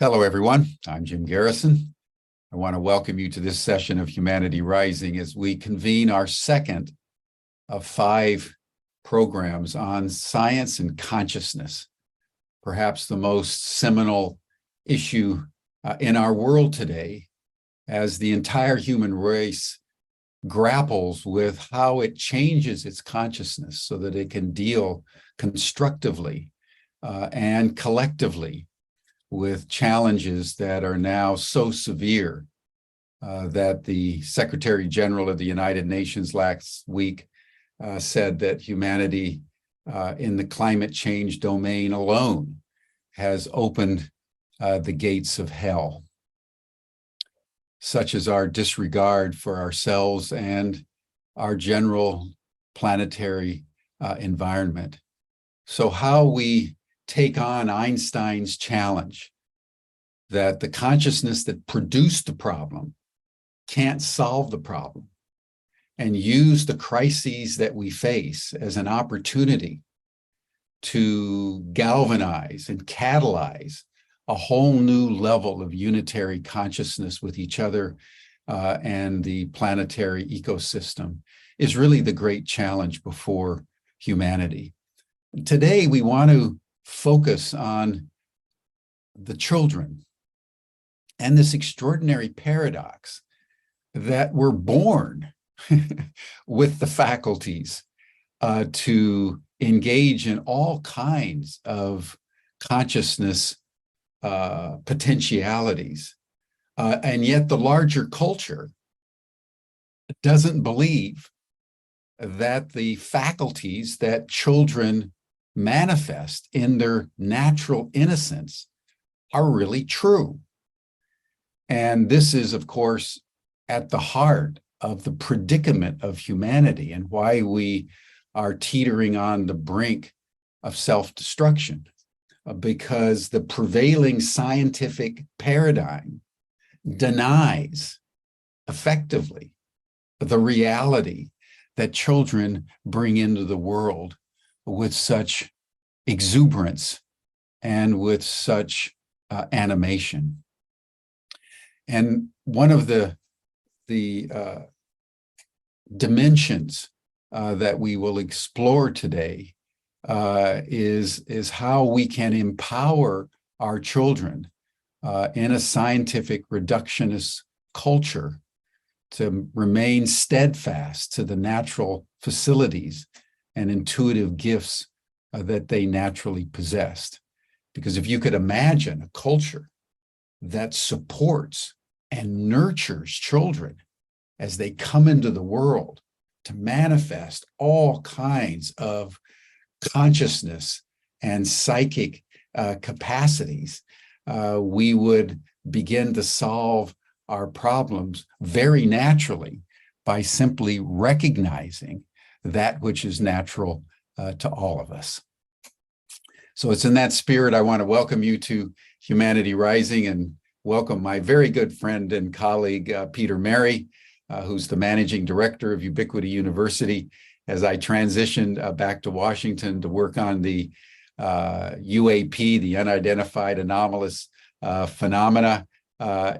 Hello, everyone. I'm Jim Garrison. I want to welcome you to this session of Humanity Rising as we convene our second of 5 programs on science and consciousness, perhaps the most seminal issue in our world today, as the entire human race grapples with how it changes its consciousness so that it can deal constructively and collectively with challenges that are now so severe that the Secretary General of the United Nations last week said that humanity in the climate change domain alone has opened the gates of hell, such as our disregard for ourselves and our general planetary environment. So how we take on Einstein's challenge that the consciousness that produced the problem can't solve the problem, and use the crises that we face as an opportunity to galvanize and catalyze a whole new level of unitary consciousness with each other and the planetary ecosystem is really the great challenge before humanity. Today, we want to focus on the children and this extraordinary paradox that we're born with the faculties to engage in all kinds of consciousness potentialities. And yet the larger culture doesn't believe that the faculties that children manifest in their natural innocence are really true. And this is, of course, at the heart of the predicament of humanity and why we are teetering on the brink of self-destruction, because the prevailing scientific paradigm denies effectively the reality that children bring into the world with such exuberance and with such animation. And one of the dimensions that we will explore today is how we can empower our children in a scientific reductionist culture to remain steadfast to the natural facilities and intuitive gifts that they naturally possessed. Because if you could imagine a culture that supports and nurtures children as they come into the world to manifest all kinds of consciousness and psychic capacities, we would begin to solve our problems very naturally by simply recognizing that which is natural to all of us. So it's in that spirit I want to welcome you to Humanity Rising and welcome my very good friend and colleague, Peter Merry, who's the managing director of Ubiquity University, as I transitioned back to Washington to work on the UAP, the Unidentified Anomalous Phenomena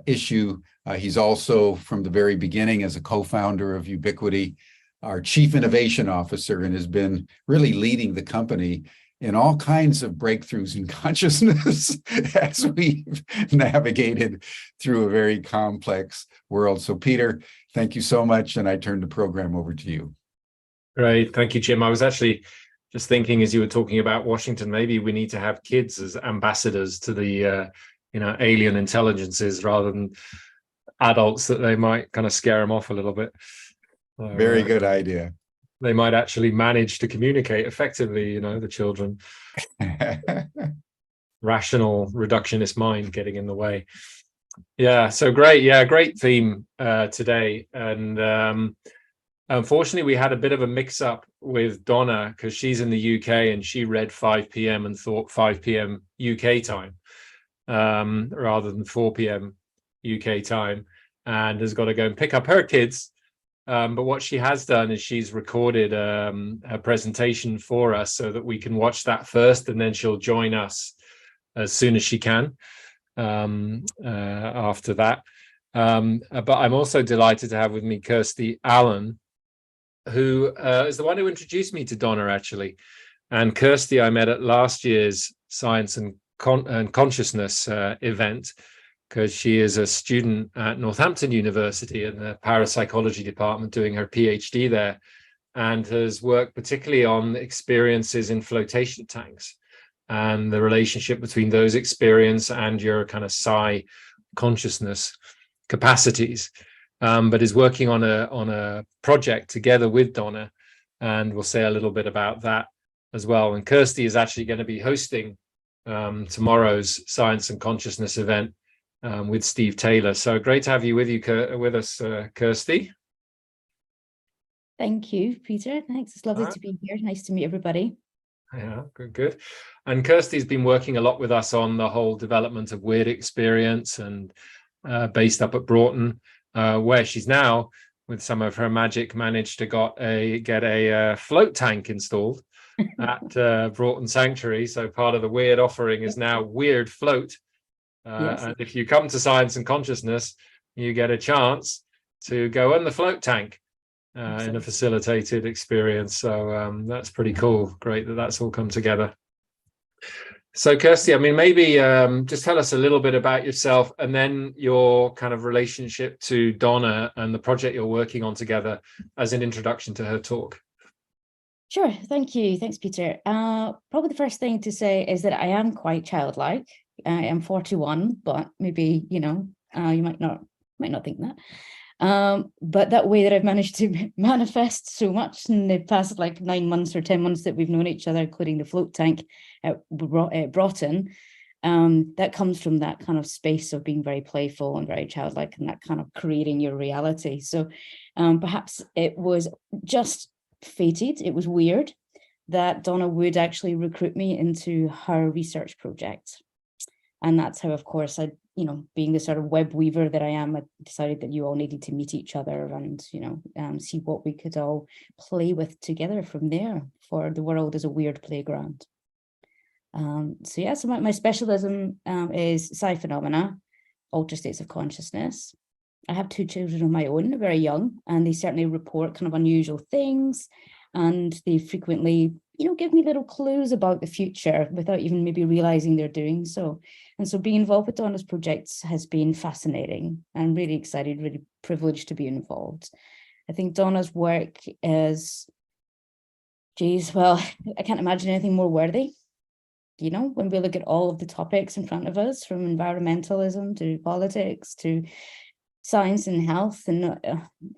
issue. He's also, from the very beginning, as a co-founder of Ubiquity, our chief innovation officer, and has been really leading the company in all kinds of breakthroughs in consciousness as we've navigated through a very complex world. So Peter, thank you so much, and I turn the program over to you. Great, thank you, Jim. I was actually just thinking as you were talking about Washington, maybe we need to have kids as ambassadors to the alien intelligences rather than adults, that they might kind of scare them off a little bit. Very good idea. They might actually manage to communicate effectively, the children. Rational reductionist mind getting in the way. Yeah, so great. Yeah, great theme today. And unfortunately, we had a bit of a mix-up with Donna because she's in the UK and she read 5 p.m. and thought 5 p.m. UK time rather than 4 p.m. UK time, and has got to go and pick up her kids. But what she has done is she's recorded a presentation for us so that we can watch that first, and then she'll join us as soon as she can. after that. But I'm also delighted to have with me Kirsty Allen, who is the one who introduced me to Donna, actually. And Kirsty I met at last year's Science and Consciousness event, because she is a student at Northampton University in the parapsychology department doing her PhD there, and has worked particularly on experiences in flotation tanks and the relationship between those experience and your kind of psi consciousness capacities, but is working on a project together with Donna, and we'll say a little bit about that as well. And Kirsty is actually going to be hosting tomorrow's Science and Consciousness event with Steve Taylor. So great to have you with us, Kirsty. Thank you, Peter. Thanks. It's lovely to be here. Nice to meet everybody. Yeah, good. And Kirsty's been working a lot with us on the whole development of weird experience, and based up at Broughton, where she's now, with some of her magic, managed to get a float tank installed at Broughton Sanctuary. So part of the weird offering is now weird float. Yes. And if you come to Science and Consciousness, you get a chance to go in the float tank in a facilitated experience. So that's pretty cool. Great that that's all come together. So Kirsty, I mean, maybe just tell us a little bit about yourself, and then your kind of relationship to Donna and the project you're working on together as an introduction to her talk. Sure. Thank you. Thanks, Peter. Probably the first thing to say is that I am quite childlike. I am 41, but maybe, you might not think that. But that way that I've managed to manifest so much in the past 9 months or 10 months that we've known each other, including the float tank at Broughton, that comes from that kind of space of being very playful and very childlike, and that kind of creating your reality. So perhaps it was just fated, it was weird that Donna would actually recruit me into her research project. And that's how, of course, being the sort of web weaver that I am, I decided that you all needed to meet each other and, see what we could all play with together from there, for the world is a weird playground. So my specialism is psi phenomena, altered states of consciousness. I have 2 children of my own, very young, and they certainly report kind of unusual things, and they frequently give me little clues about the future without even maybe realizing they're doing so. And so being involved with Donna's projects has been fascinating. I'm really excited, really privileged to be involved. I think Donna's work is, I can't imagine anything more worthy. When we look at all of the topics in front of us, from environmentalism to politics to science and health and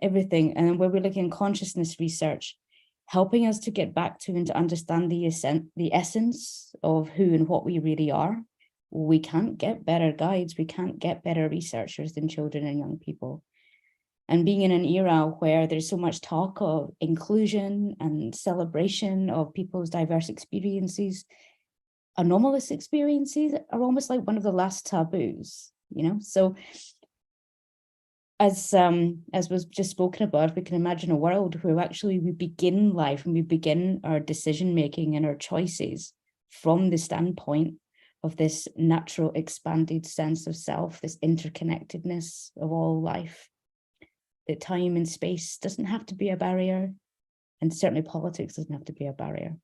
everything, and where we're looking at consciousness research, helping us to get back to and to understand the essence of who and what we really are. We can't get better guides, we can't get better researchers than children and young people. And being in an era where there's so much talk of inclusion and celebration of people's diverse experiences, anomalous experiences are almost like one of the last taboos, So as was just spoken about, we can imagine a world where actually we begin life and we begin our decision making and our choices from the standpoint of this natural expanded sense of self, this interconnectedness of all life. That time and space doesn't have to be a barrier, and certainly politics doesn't have to be a barrier.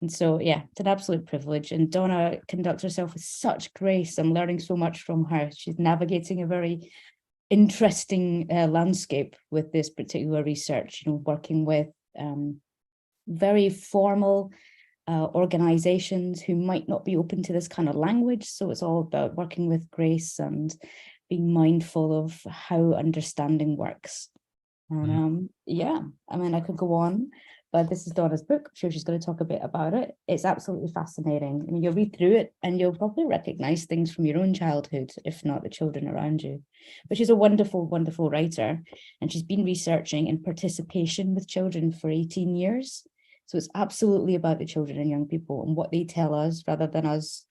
And so, it's an absolute privilege. And Donna conducts herself with such grace. I'm learning so much from her. She's navigating a very interesting landscape with this particular research, working with very formal organizations who might not be open to this kind of language. So it's all about working with grace and being mindful of how understanding works. And I could go on, but this is Donna's book. I'm sure she's going to talk a bit about it. It's absolutely fascinating. I mean, you'll read through it and you'll probably recognize things from your own childhood, if not the children around you. But she's a wonderful, wonderful writer, and she's been researching in participation with children for 18 years. So it's absolutely about the children and young people and what they tell us, rather than us,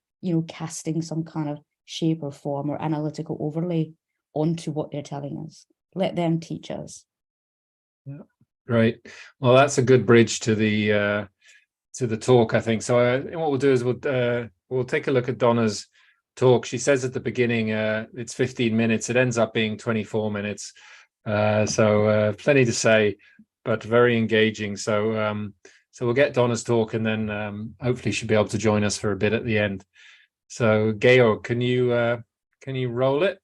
casting some kind of shape or form or analytical overlay onto what they're telling us. Let them teach us. Yeah, great. Well, that's a good bridge to the talk, I think. So what we'll do is we'll take a look at Donna's talk. She says at the beginning it's 15 minutes. It ends up being 24 minutes. So plenty to say, but very engaging. So we'll get Donna's talk, and then hopefully she'll be able to join us for a bit at the end. So Georg, can you roll it?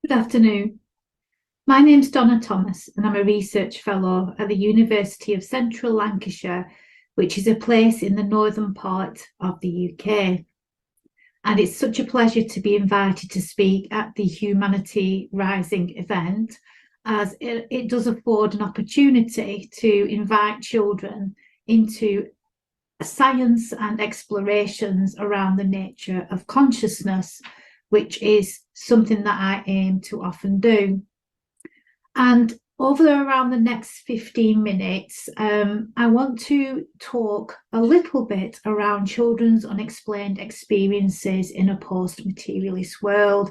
Good afternoon. My name's Donna Thomas, and I'm a research fellow at the University of Central Lancashire, which is a place in the northern part of the UK. And it's such a pleasure to be invited to speak at the Humanity Rising event, as it does afford an opportunity to invite children into science and explorations around the nature of consciousness, which is something that I aim to often do. And around the next 15 minutes, I want to talk a little bit around children's unexplained experiences in a post-materialist world,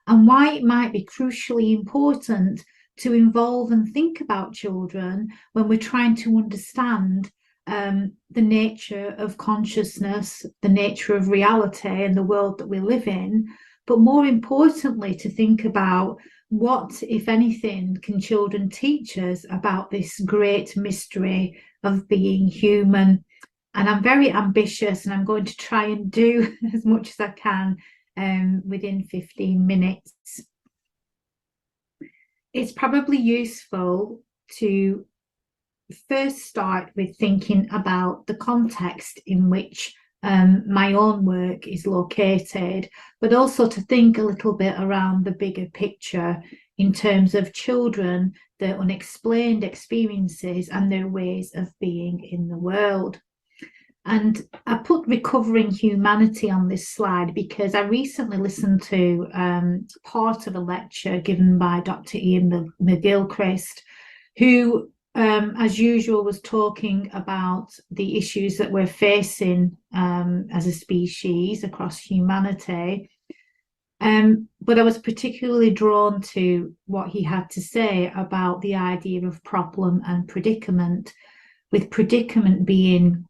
and why it might be crucially important to involve and think about children when we're trying to understand the nature of consciousness, the nature of reality and the world that we live in, but more importantly, to think about what, if anything, can children teach us about this great mystery of being human. And I'm very ambitious, and I'm going to try and do as much as I can within 15 minutes. It's probably useful to first start with thinking about the context in which my own work is located, but also to think a little bit around the bigger picture in terms of children, their unexplained experiences and their ways of being in the world. And I put recovering humanity on this slide because I recently listened to part of a lecture given by Dr. Ian McGilchrist, who as usual, was talking about the issues that we're facing as a species across humanity. But I was particularly drawn to what he had to say about the idea of problem and predicament, with predicament being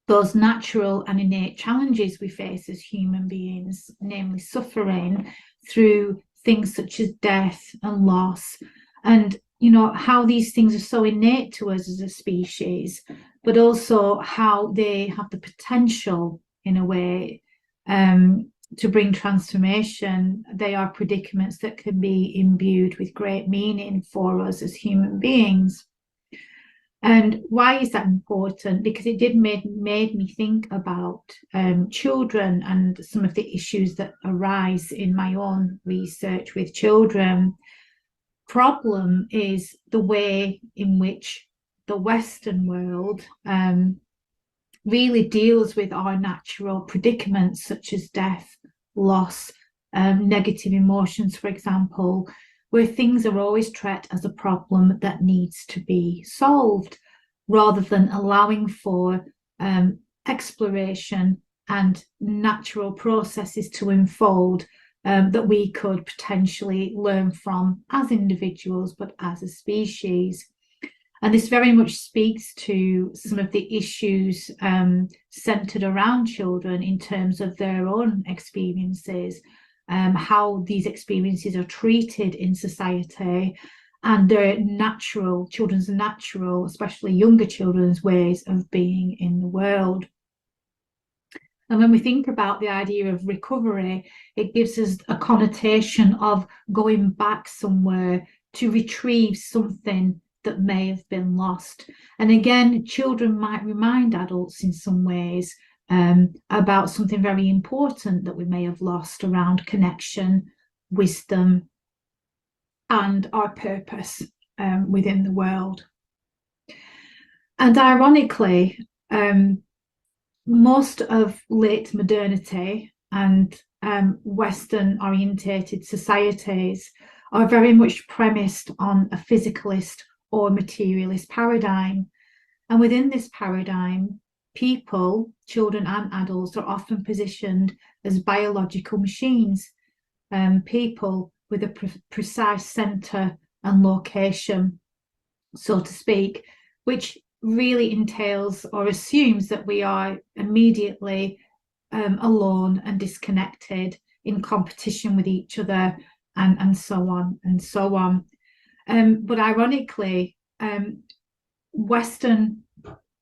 those natural and innate challenges we face as human beings, namely suffering through things such as death and loss, and you know, how these things are so innate to us as a species, but also how they have the potential, in a way, to bring transformation. They are predicaments that can be imbued with great meaning for us as human beings. And why is that important? Because it did made me think about children and some of the issues that arise in my own research with children. Problem is the way in which the Western world really deals with our natural predicaments, such as death, loss, negative emotions, for example, where things are always treated as a problem that needs to be solved, rather than allowing for exploration and natural processes to unfold that we could potentially learn from as individuals, but as a species. And this very much speaks to some of the issues centered around children in terms of their own experiences, how these experiences are treated in society, and their children's natural, especially younger children's ways of being in the world. And when we think about the idea of recovery, it gives us a connotation of going back somewhere to retrieve something that may have been lost. And again, children might remind adults in some ways about something very important that we may have lost around connection, wisdom, and our purpose within the world. And ironically, most of late modernity and Western orientated societies are very much premised on a physicalist or materialist paradigm. And within this paradigm, people, children and adults, are often positioned as biological machines, people with a precise center and location, so to speak, which really entails or assumes that we are immediately alone and disconnected, in competition with each other, and so on and so on. But ironically, Western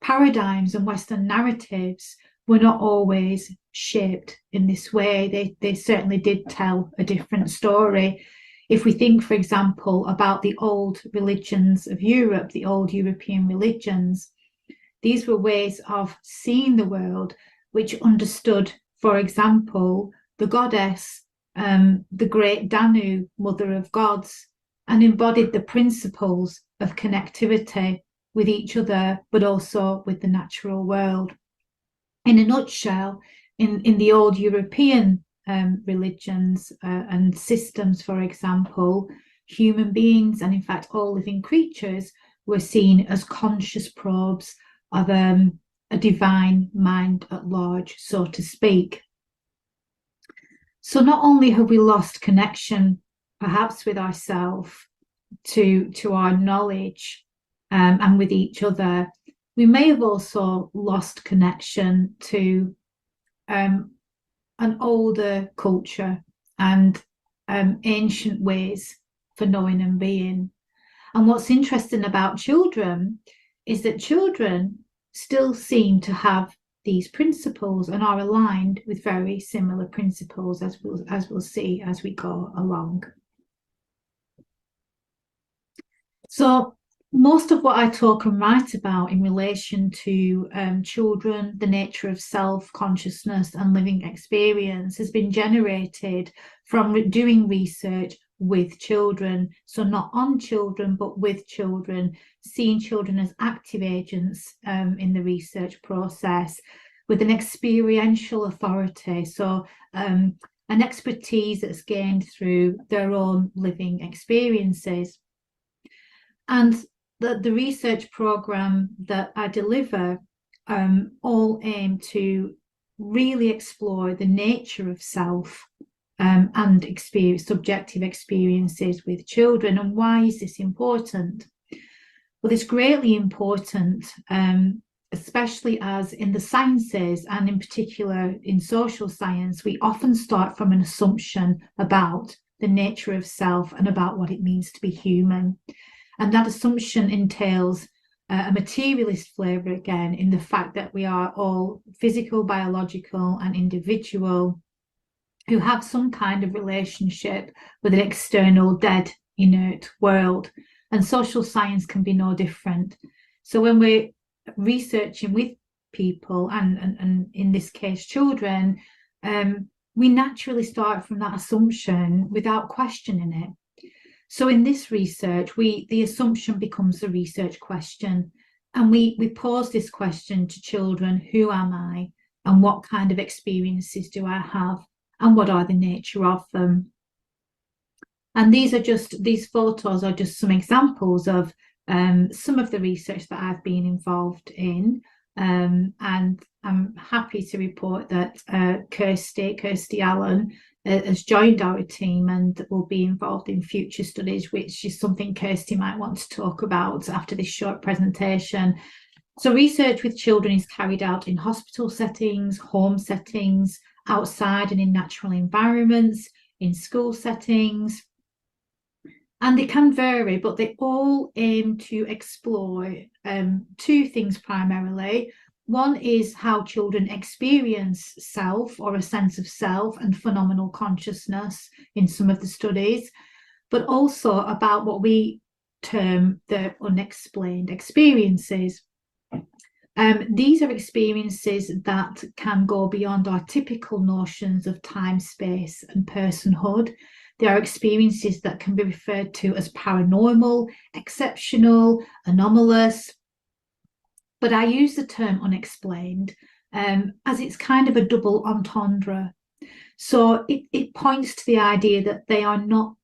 paradigms and Western narratives were not always shaped in this way. They certainly did tell a different story. If we think, for example, about the old religions of Europe, the old European religions, these were ways of seeing the world which understood, for example, the goddess, the great Danu, mother of gods, and embodied the principles of connectivity with each other, but also with the natural world. In a nutshell, in the old European religions and systems, for example, human beings, and in fact all living creatures, were seen as conscious probes of a divine mind at large, so to speak. So not only have we lost connection, perhaps with ourselves, to our knowledge, and with each other, we may have also lost connection to an older culture and ancient ways for knowing and being. And what's interesting about children is that children still seem to have these principles and are aligned with very similar principles, as we'll see as we go along. So most of what I talk and write about in relation to children, the nature of self-consciousness and living experience, has been generated from doing research with children. So not on children, but with children, seeing children as active agents in the research process, with an experiential authority. So an expertise that's gained through their own living experiences. And the research program that I deliver all aim to really explore the nature of self and subjective experiences with children. And why is this important? Well, it's greatly important, especially as in the sciences, and in particular in social science, we often start from an assumption about the nature of self and about what it means to be human. And that assumption entails a materialist flavour again, in the fact that we are all physical, biological and individual, who have some kind of relationship with an external, dead, inert world. And social science can be no different. So when we're researching with people, and in this case children, we naturally start from that assumption without questioning it. So in this research, the assumption becomes the research question, and we pose this question to children: who am I, and what kind of experiences do I have, and what are the nature of them? And these photos are just some examples of some of the research that I've been involved in, and I'm happy to report that Kirsty Allen has joined our team and will be involved in future studies, which is something Kirsty might want to talk about after this short presentation. So research with children is carried out in hospital settings, home settings, outside and in natural environments, in school settings. And they can vary, but they all aim to explore two things primarily. One is how children experience self, or a sense of self and phenomenal consciousness in some of the studies, but also about what we term the unexplained experiences. These are experiences that can go beyond our typical notions of time, space and personhood. They are experiences that can be referred to as paranormal, exceptional, anomalous. But I use the term unexplained as it's kind of a double entendre. So it points to the idea that they are not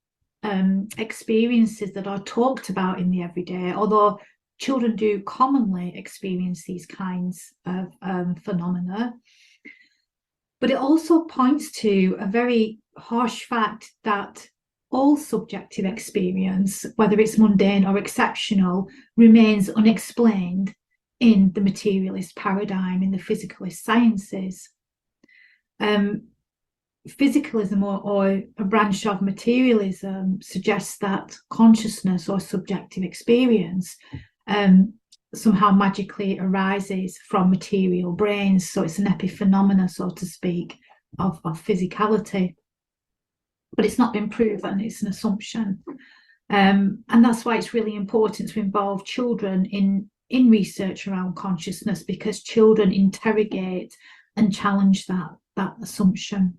experiences that are talked about in the everyday, although children do commonly experience these kinds of phenomena. But it also points to a very harsh fact that all subjective experience, whether it's mundane or exceptional, remains unexplained in the materialist paradigm, in the physicalist sciences. Physicalism or a branch of materialism suggests that consciousness or subjective experience somehow magically arises from material brains. So it's an epiphenomena, so to speak, of physicality. But it's not been proven, it's an assumption. And that's why it's really important to involve children in research around consciousness, because children interrogate and challenge that assumption.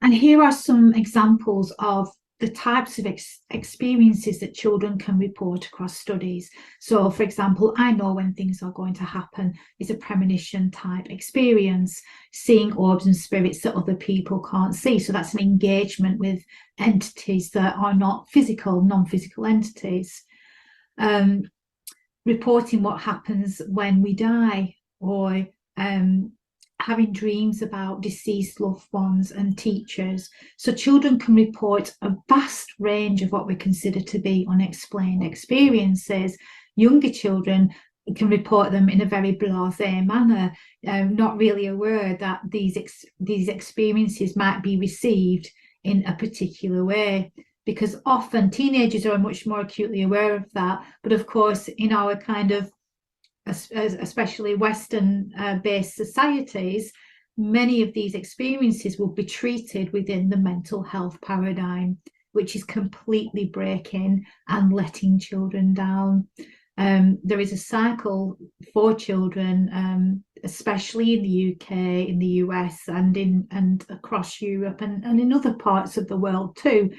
And here are some examples of the types of experiences that children can report across studies. So, for example, I know when things are going to happen is a premonition type experience, seeing orbs and spirits that other people can't see. So that's an engagement with entities that are not physical, non-physical entities. Reporting what happens when we die, or having dreams about deceased loved ones and teachers. So children can report a vast range of what we consider to be unexplained experiences. Younger children can report them in a very blasé manner, not really aware that these experiences might be received in a particular way, because often teenagers are much more acutely aware of that. But of course, in our kind of especially Western-based societies, many of these experiences will be treated within the mental health paradigm, which is completely breaking and letting children down. There is a cycle for children, especially in the UK, in the US, and across Europe, and in other parts of the world too,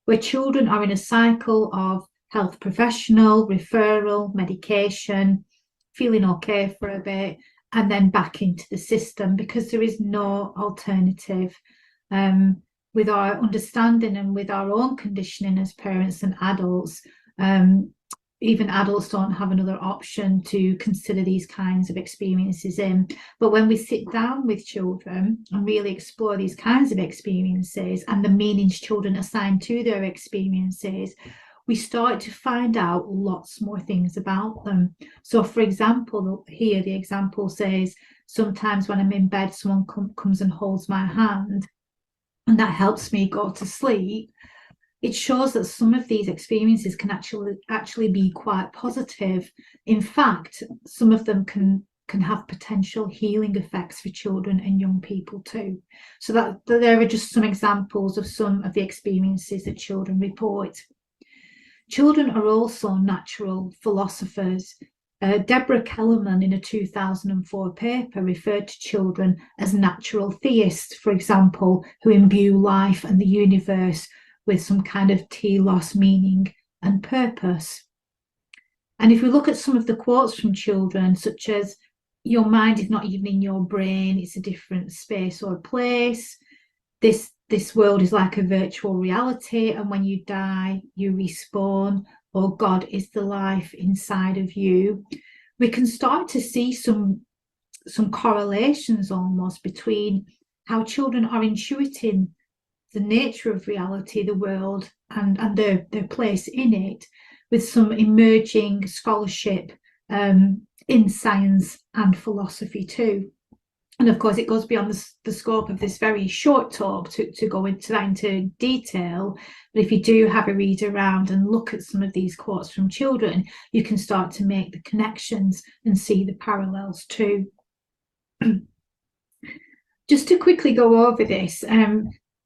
where children are in a cycle of health professional, referral, medication, feeling okay for a bit, and then back into the system, because there is no alternative. With our understanding and with our own conditioning as parents and adults, even adults don't have another option to consider these kinds of experiences in. But when we sit down with children and really explore these kinds of experiences and the meanings children assign to their experiences, we start to find out lots more things about them. So, for example, here the example says, sometimes when I'm in bed, someone comes and holds my hand, and that helps me go to sleep. It shows that some of these experiences can actually be quite positive. In fact, some of them can have potential healing effects for children and young people too. So that there are just some examples of some of the experiences that children report. Children are also natural philosophers. Deborah Kellerman, in a 2004 paper, referred to children as natural theists, for example, who imbue life and the universe with some kind of telos meaning and purpose. And if we look at some of the quotes from children, such as, "Your mind is not even in your brain, it's a different space or place. This world is like a virtual reality, and when you die, you respawn," or "God is the life inside of you," we can start to see some correlations almost between how children are intuiting the nature of reality, the world, and their place in it, with some emerging scholarship in science and philosophy too. And of course, it goes beyond the scope of this very short talk to go into detail. But if you do have a read around and look at some of these quotes from children, you can start to make the connections and see the parallels too. Just to quickly go over this,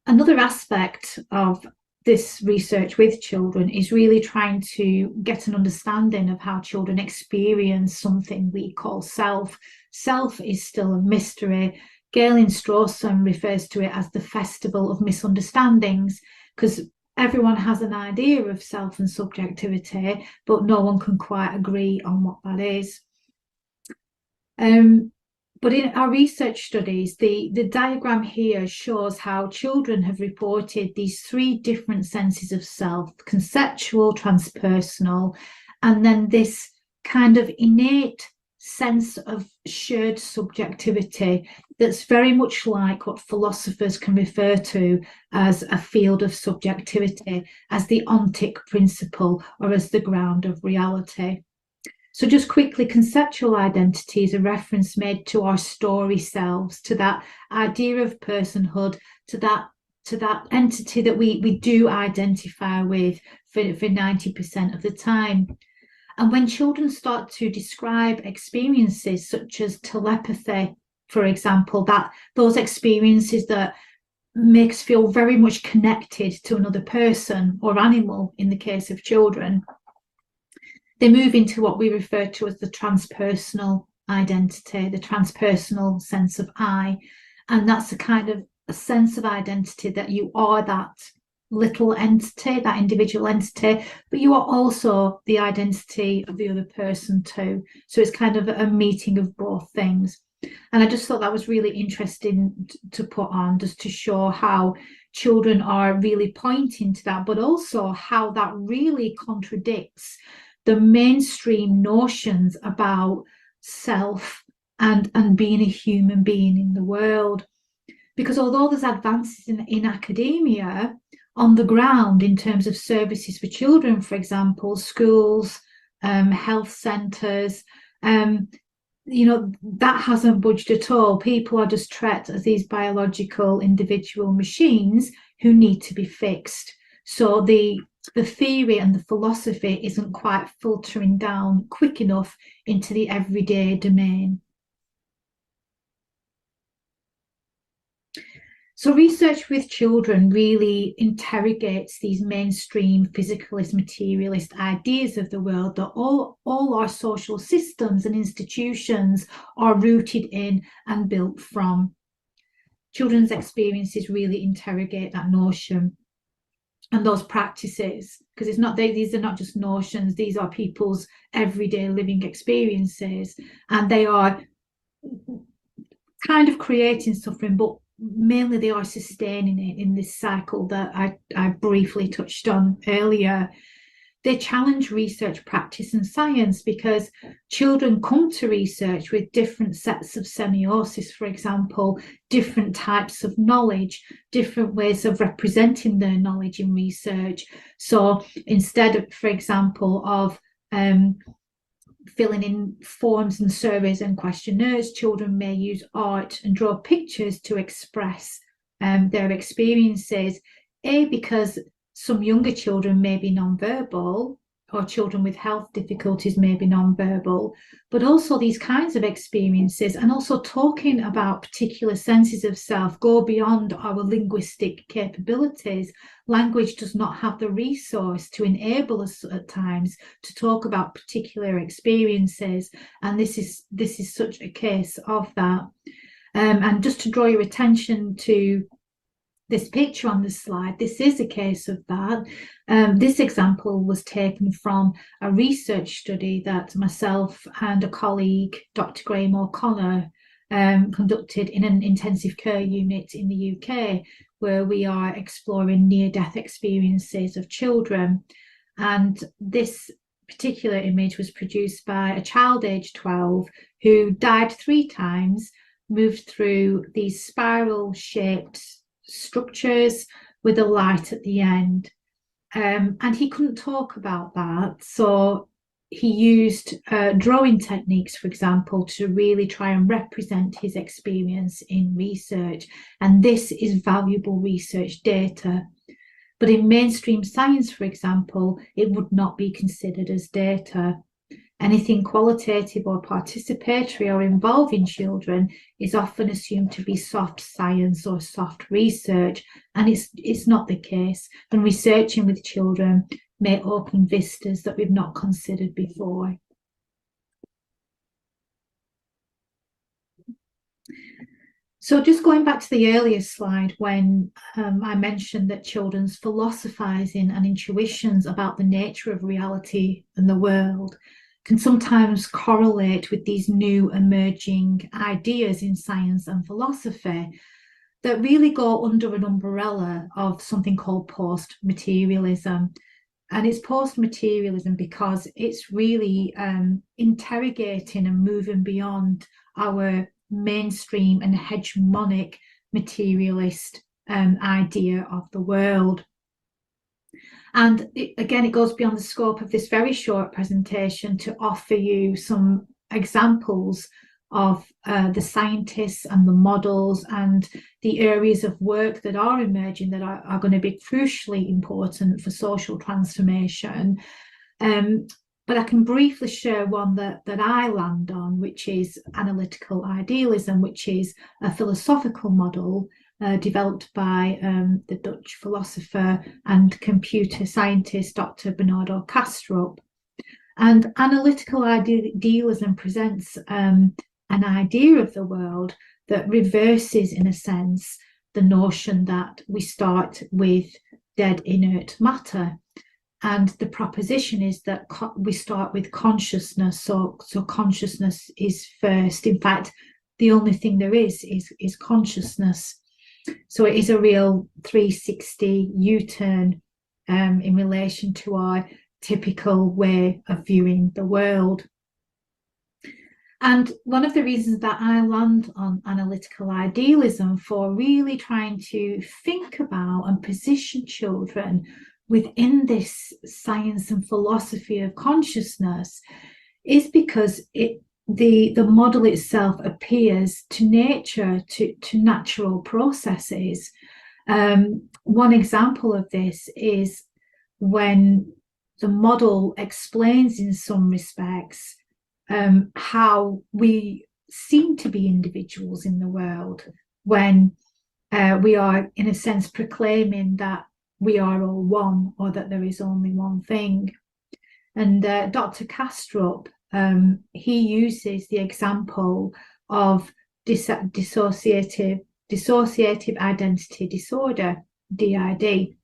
another aspect of this research with children is really trying to get an understanding of how children experience something we call self. Self is still a mystery. Galen Strawson refers to it as the festival of misunderstandings, because everyone has an idea of self and subjectivity, but no one can quite agree on what that is. But in our research studies, the diagram here shows how children have reported these three different senses of self: conceptual, transpersonal, and then this kind of innate sense of shared subjectivity that's very much like what philosophers can refer to as a field of subjectivity, as the ontic principle, or as the ground of reality. So just quickly, conceptual identity is a reference made to our story selves, to that idea of personhood, to that entity that we do identify with for 90% of the time. And when children start to describe experiences such as telepathy, for example, that those experiences that make us feel very much connected to another person or animal, in the case of children, they move into what we refer to as the transpersonal identity, the transpersonal sense of I. And that's a kind of a sense of identity that you are that little entity, that individual entity, but you are also the identity of the other person too. So it's kind of a meeting of both things. And I just thought that was really interesting to put on, just to show how children are really pointing to that, but also how that really contradicts the mainstream notions about self and being a human being in the world. Because although there's advances in academia, on the ground in terms of services for children, for example, schools, health centres, that hasn't budged at all. People are just treated as these biological individual machines who need to be fixed. So the theory and the philosophy isn't quite filtering down quick enough into the everyday domain. So research with children really interrogates these mainstream physicalist, materialist ideas of the world that all our social systems and institutions are rooted in and built from. Children's experiences really interrogate that notion and those practices, because these are not just notions, these are people's everyday living experiences, and they are kind of creating suffering, but mainly they are sustaining it in this cycle that I briefly touched on earlier. They challenge research practice and science because children come to research with different sets of semiosis, for example, different types of knowledge, different ways of representing their knowledge in research. So instead of, for example, of filling in forms and surveys and questionnaires, children may use art and draw pictures to express their experiences, because some younger children may be non-verbal, or children with health difficulties may be non-verbal, but also these kinds of experiences and also talking about particular senses of self go beyond our linguistic capabilities. Language does not have the resource to enable us at times to talk about particular experiences, and this is such a case of that. And just to draw your attention to this picture on the slide, this is a case of that. This example was taken from a research study that myself and a colleague, Dr. Graham O'Connor, conducted in an intensive care unit in the UK, where we are exploring near-death experiences of children. And this particular image was produced by a child aged 12 who died 3 times, moved through these spiral-shaped structures with a light at the end, and he couldn't talk about that, so he used drawing techniques, for example, to really try and represent his experience in research, and this is valuable research data. But in mainstream science, for example, it would not be considered as data. Anything qualitative or participatory or involving children is often assumed to be soft science or soft research, and it's not the case. And researching with children may open vistas that we've not considered before. So just going back to the earlier slide, when I mentioned that children's philosophizing and intuitions about the nature of reality and the world can sometimes correlate with these new emerging ideas in science and philosophy that really go under an umbrella of something called post-materialism. And it's post-materialism because it's really interrogating and moving beyond our mainstream and hegemonic materialist idea of the world. And again, it goes beyond the scope of this very short presentation to offer you some examples of the scientists and the models and the areas of work that are emerging that are going to be crucially important for social transformation. But I can briefly share one that I land on, which is analytical idealism, which is a philosophical model developed by the Dutch philosopher and computer scientist, Dr. Bernardo Kastrup. And analytical idealism presents an idea of the world that reverses, in a sense, the notion that we start with dead inert matter. And the proposition is that we start with consciousness. So consciousness is first. In fact, the only thing there is consciousness. So it is a real 360 U-turn in relation to our typical way of viewing the world. And one of the reasons that I land on analytical idealism for really trying to think about and position children within this science and philosophy of consciousness is because the model itself appears to nature, to natural processes. One example of this is when the model explains in some respects how we seem to be individuals in the world when we are, in a sense, proclaiming that we are all one, or that there is only one thing. And Dr. Kastrup, he uses the example of dissociative identity disorder, DID,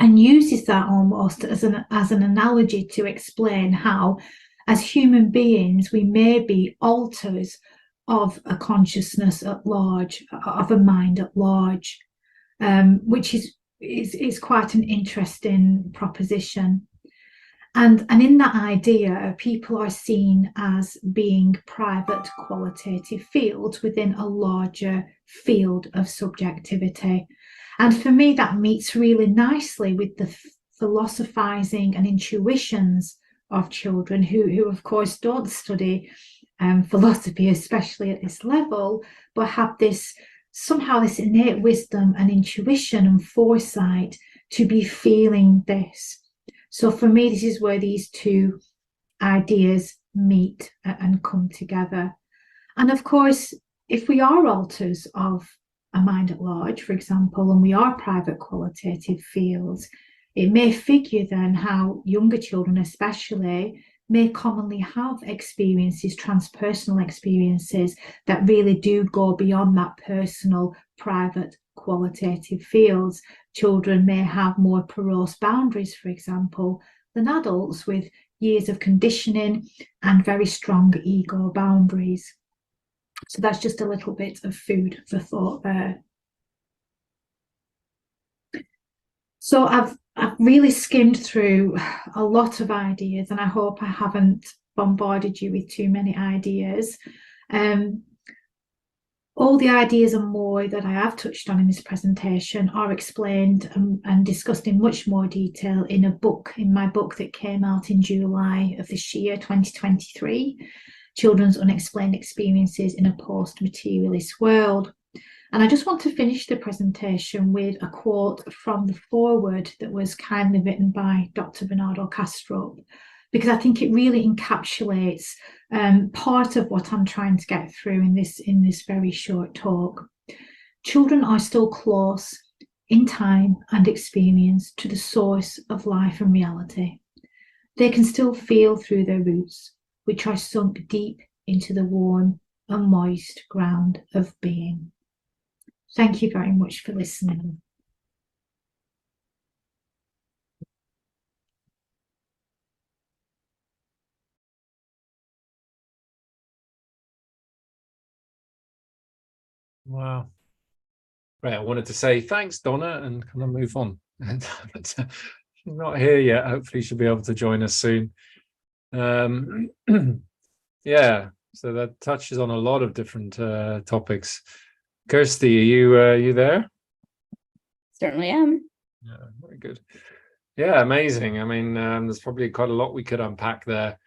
and uses that almost as an analogy to explain how, as human beings, we may be alters of a consciousness at large, of a mind at large, which is quite an interesting proposition. And in that idea, people are seen as being private qualitative fields within a larger field of subjectivity. And for me, that meets really nicely with the philosophizing and intuitions of children who of course, don't study philosophy, especially at this level, but have this innate wisdom and intuition and foresight to be feeling this. So for me, this is where these two ideas meet and come together. And of course, if we are alters of a mind at large, for example, and we are private qualitative fields, it may figure then how younger children especially may commonly have experiences, transpersonal experiences, that really do go beyond that personal, private, qualitative fields. Children may have more porous boundaries, for example, than adults with years of conditioning and very strong ego boundaries. So that's just a little bit of food for thought there. So I've really skimmed through a lot of ideas, and I hope I haven't bombarded you with too many ideas. All the ideas and more that I have touched on in this presentation are explained and discussed in much more detail in my book that came out in July of this year, 2023, Children's Unexplained Experiences in a Post-Materialist World. And I just want to finish the presentation with a quote from the foreword that was kindly written by Dr. Bernardo Kastrup, because I think it really encapsulates part of what I'm trying to get through in this very short talk. Children are still close in time and experience to the source of life and reality. They can still feel through their roots, which are sunk deep into the warm and moist ground of being. Thank you very much for listening. Wow. Right, I wanted to say thanks, Donna, and kind of move on. But not here yet. Hopefully she'll be able to join us soon. Yeah, so that touches on a lot of different topics. Kirsty, are you there? Certainly am. Yeah, very good. Yeah, amazing. I mean, there's probably quite a lot we could unpack there.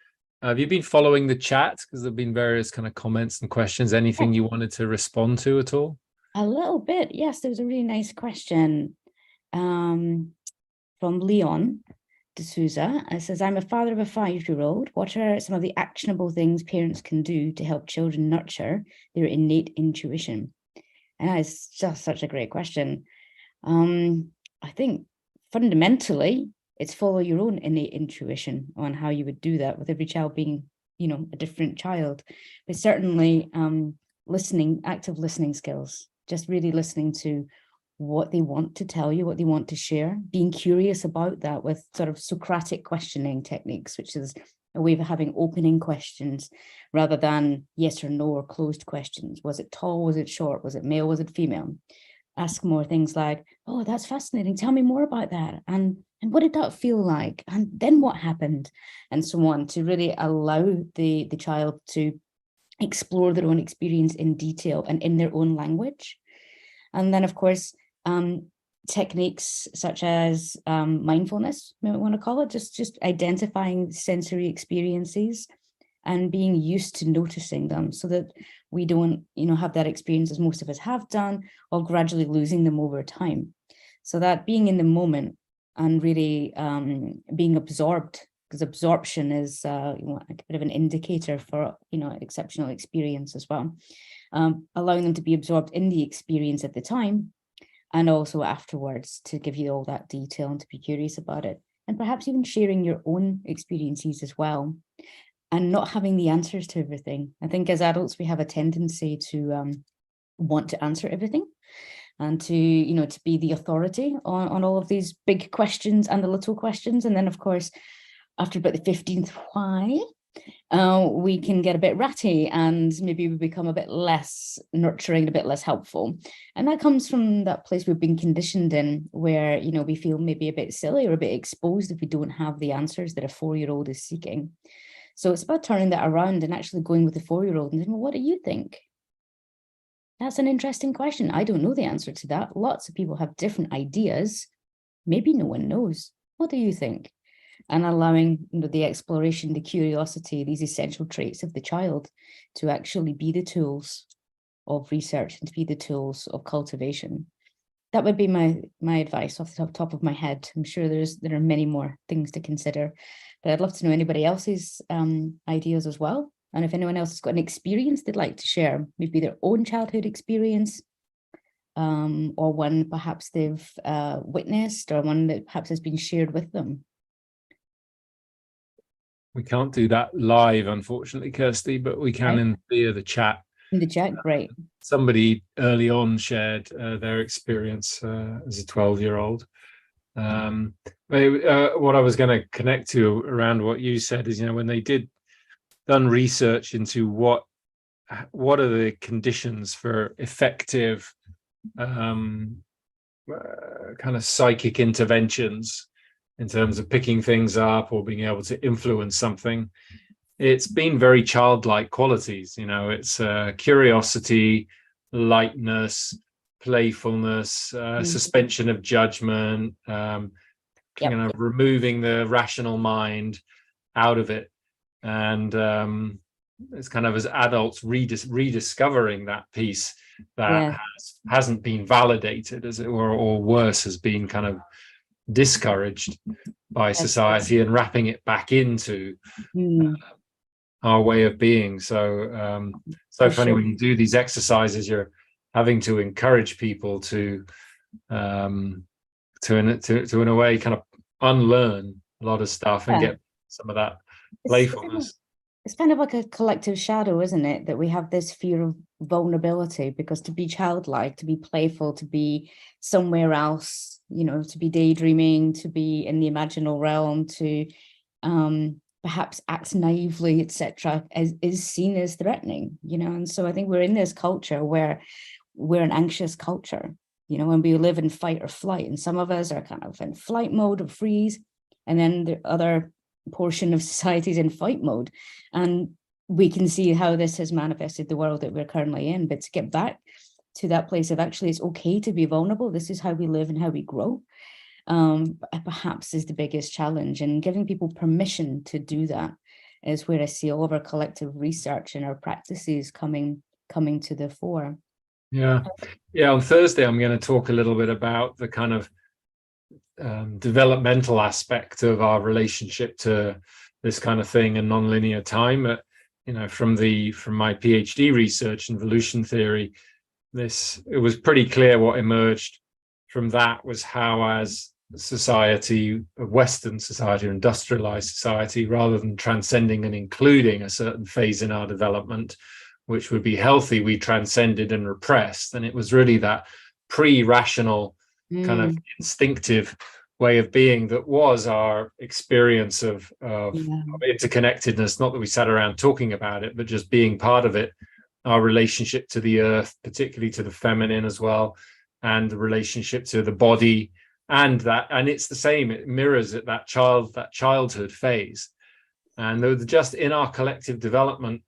Have you been following the chat? Because there've been various kind of comments and questions. Anything you wanted to respond to at all? A little bit, yes. There was a really nice question from Leon D'Souza. It says, I'm a father of a 5-year-old. What are some of the actionable things parents can do to help children nurture their innate intuition? And that is just such a great question. I think fundamentally, it's follow your own innate intuition on how you would do that, with every child being, a different child. But certainly active listening skills, just really listening to what they want to tell you, what they want to share, being curious about that with sort of Socratic questioning techniques, which is a way of having opening questions rather than yes or no or closed questions. Was it tall? Was it short? Was it male? Was it female? Ask more things like, oh, that's fascinating. Tell me more about that. And what did that feel like? And then what happened? And so on, to really allow the child to explore their own experience in detail and in their own language. And then, of course, techniques such as mindfulness, we want to call it, just identifying sensory experiences and being used to noticing them, so that we don't, have that experience, as most of us have done, or gradually losing them over time. So that being in the moment and really being absorbed, because absorption is a bit of an indicator for, exceptional experience as well. Allowing them to be absorbed in the experience at the time and also afterwards, to give you all that detail and to be curious about it. And perhaps even sharing your own experiences as well, and not having the answers to everything. I think as adults, we have a tendency to want to answer everything and to, to be the authority on all of these big questions and the little questions. And then, of course, after about the 15th why, we can get a bit ratty and maybe we become a bit less nurturing, a bit less helpful. And that comes from that place we've been conditioned in, where, we feel maybe a bit silly or a bit exposed if we don't have the answers that a 4-year-old is seeking. So it's about turning that around and actually going with the 4-year-old and saying, well, what do you think? That's an interesting question. I don't know the answer to that. Lots of people have different ideas. Maybe no one knows. What do you think? And allowing, the exploration, the curiosity, these essential traits of the child to actually be the tools of research and to be the tools of cultivation. That would be my advice off the top of my head. I'm sure there are many more things to consider, but I'd love to know anybody else's ideas as well. And if anyone else has got an experience they'd like to share, maybe their own childhood experience, or one perhaps they've witnessed, or one that perhaps has been shared with them. We can't do that live, unfortunately, Kirsty, but we can via the chat. In the chat, great. Somebody early on shared their experience as a 12-year-old. What I was going to connect to around what you said is, when they done research into what are the conditions for effective kind of psychic interventions in terms of picking things up or being able to influence something, it's been very childlike qualities. It's curiosity, lightness, playfulness, suspension of judgment, removing the rational mind out of it. And it's kind of, as adults, rediscovering that piece that hasn't been validated, as it were, or worse, has been kind of discouraged by society, and wrapping it back into our way of being. So funny when you do these exercises, you're having to encourage people to in a way kind of unlearn a lot of stuff and get some of that playfulness. It's kind of like a collective shadow, isn't it? That we have this fear of vulnerability, because to be childlike, to be playful, to be somewhere else, to be daydreaming, to be in the imaginal realm, to perhaps act naively, etc., is seen as threatening, And so I think we're in this culture where we're an anxious culture, and we live in fight or flight. And some of us are kind of in flight mode or freeze. and then the other portion of society is in fight mode. And we can see how this has manifested the world that we're currently in. But to get back to that place of actually it's okay to be vulnerable, this is how we live and how we grow, perhaps is the biggest challenge. And giving people permission to do that is where I see all of our collective research and our practices coming to the fore. Yeah. On Thursday, I'm going to talk a little bit about the kind of developmental aspect of our relationship to this kind of thing and nonlinear time. From my PhD research in evolution theory, it was pretty clear what emerged from that was how, as society, Western society, or industrialized society, rather than transcending and including a certain phase in our development, which would be healthy, we transcended and repressed. And it was really that pre-rational kind of instinctive way of being that was our experience of interconnectedness. Not that we sat around talking about it, but just being part of it. Our relationship to the earth, particularly to the feminine as well, and the relationship to the body, and it's the same. It mirrors it, that childhood phase. And just in our collective development,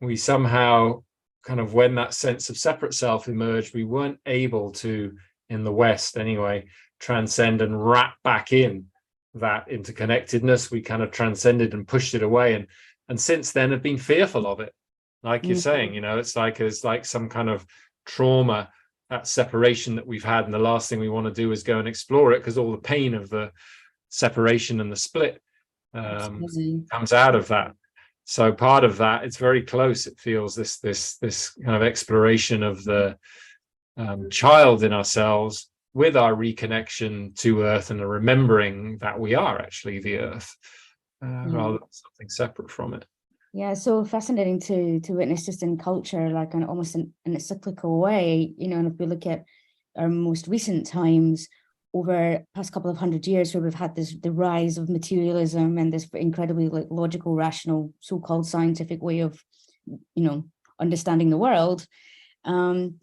we somehow kind of, when that sense of separate self emerged, we weren't able to, in the West anyway, transcend and wrap back in that interconnectedness. We kind of transcended and pushed it away, and since then have been fearful of it. Like you're saying, it's like some kind of trauma, that separation that we've had, and the last thing we want to do is go and explore it, because all the pain of the separation and the split comes out of that. So part of that, it's very close. It feels this kind of exploration of the child in ourselves with our reconnection to Earth, and the remembering that we are actually the Earth, rather than something separate from it. Yeah, so fascinating to witness just in culture, like almost in a cyclical way, and if we look at our most recent times over the past couple of 100 years, where we've had the rise of materialism and this incredibly logical, rational, so-called scientific way of, understanding the world. And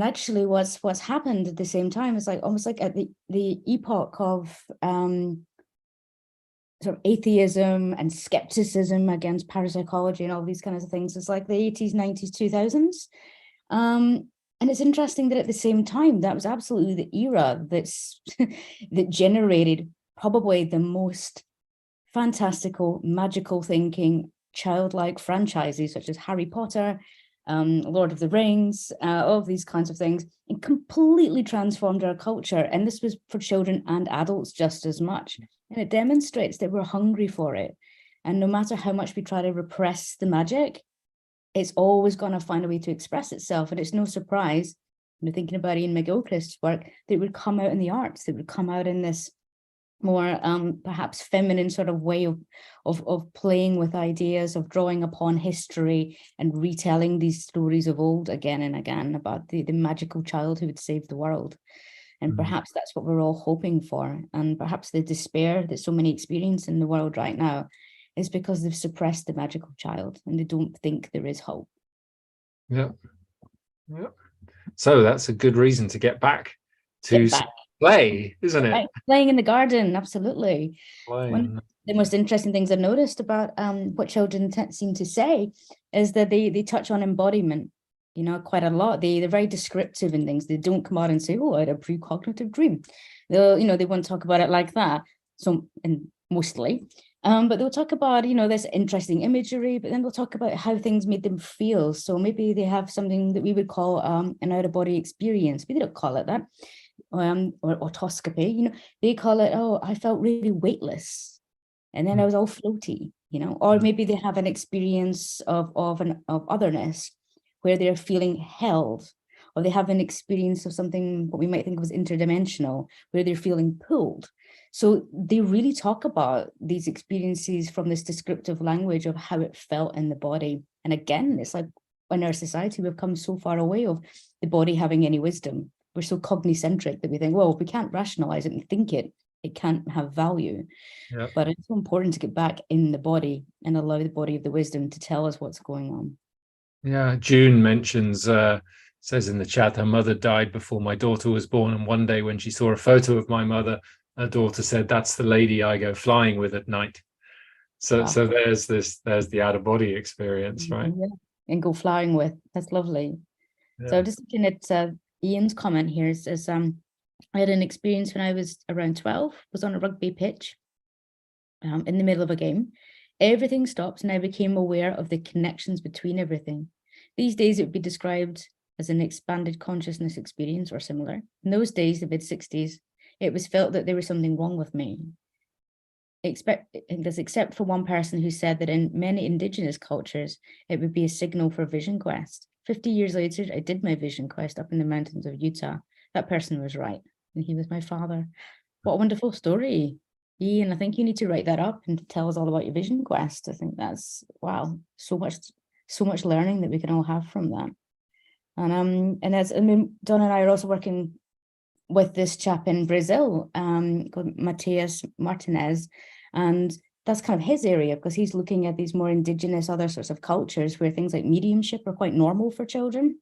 actually what's happened at the same time is almost like at the epoch of sort of atheism and skepticism against parapsychology and all these kinds of things. It's like the 80s, 90s, 2000s. And it's interesting that at the same time, that was absolutely the era that generated probably the most fantastical, magical thinking, childlike franchises such as Harry Potter, Lord of the Rings, all of these kinds of things, and completely transformed our culture. And this was for children and adults just as much. And it demonstrates that we're hungry for it. And no matter how much we try to repress the magic, it's always going to find a way to express itself. And it's no surprise, thinking about Ian McGilchrist's work, that it would come out in the arts, that would come out in this more perhaps feminine sort of way of playing with ideas, of drawing upon history and retelling these stories of old again and again about the magical child who would save the world. And perhaps that's what we're all hoping for. And perhaps the despair that so many experience in the world right now is because they've suppressed the magical child and they don't think there is hope. Yeah. So that's a good reason to get back to play, isn't it? Playing in the garden, absolutely. One of the most interesting things I've noticed about what children seem to say is that they touch on embodiment, quite a lot. They're very descriptive in things. They don't come out and say, "Oh, I had a precognitive dream." They won't talk about it like that. So, and mostly, but they'll talk about, this interesting imagery, but then they'll talk about how things made them feel. So maybe they have something that we would call an out-of-body experience. Maybe they don't call it that, or autoscopy. They call it, "Oh, I felt really weightless, and then I was all floaty." Or maybe they have an experience of otherness, where they're feeling held, or they have an experience of something what we might think of as interdimensional, where they're feeling pulled. So they really talk about these experiences from this descriptive language of how it felt in the body. And again, it's like in our society, we've come so far away of the body having any wisdom. We're so cognicentric that we think, well, if we can't rationalize it and think it can't have value. Yeah. But it's so important to get back in the body and allow the body of the wisdom to tell us what's going on. Yeah, June mentions, says in the chat, her mother died before my daughter was born. And one day when she saw a photo of my mother, a daughter said, "That's the lady I go flying with at night." So Wow. there's the out of body experience, right? Yeah. And go flying with. That's lovely. Yeah. So just looking at Ian's comment here, it says, I had an experience when I was around 12, was on a rugby pitch in the middle of a game. Everything stopped and I became aware of the connections between everything. These days it would be described as an expanded consciousness experience or similar. In those days, the mid-60s, it was felt that there was something wrong with me. Except for one person who said that in many indigenous cultures, it would be a signal for a vision quest. 50 years later, I did my vision quest up in the mountains of Utah. That person was right, and he was my father. What a wonderful story, Ian. I think you need to write that up and tell us all about your vision quest. I think that's, wow, so much learning that we can all have from that. And as, I mean, Don and I are also working with this chap in Brazil, called Mateus Martinez, and that's kind of his area, because he's looking at these more indigenous other sorts of cultures where things like mediumship are quite normal for children.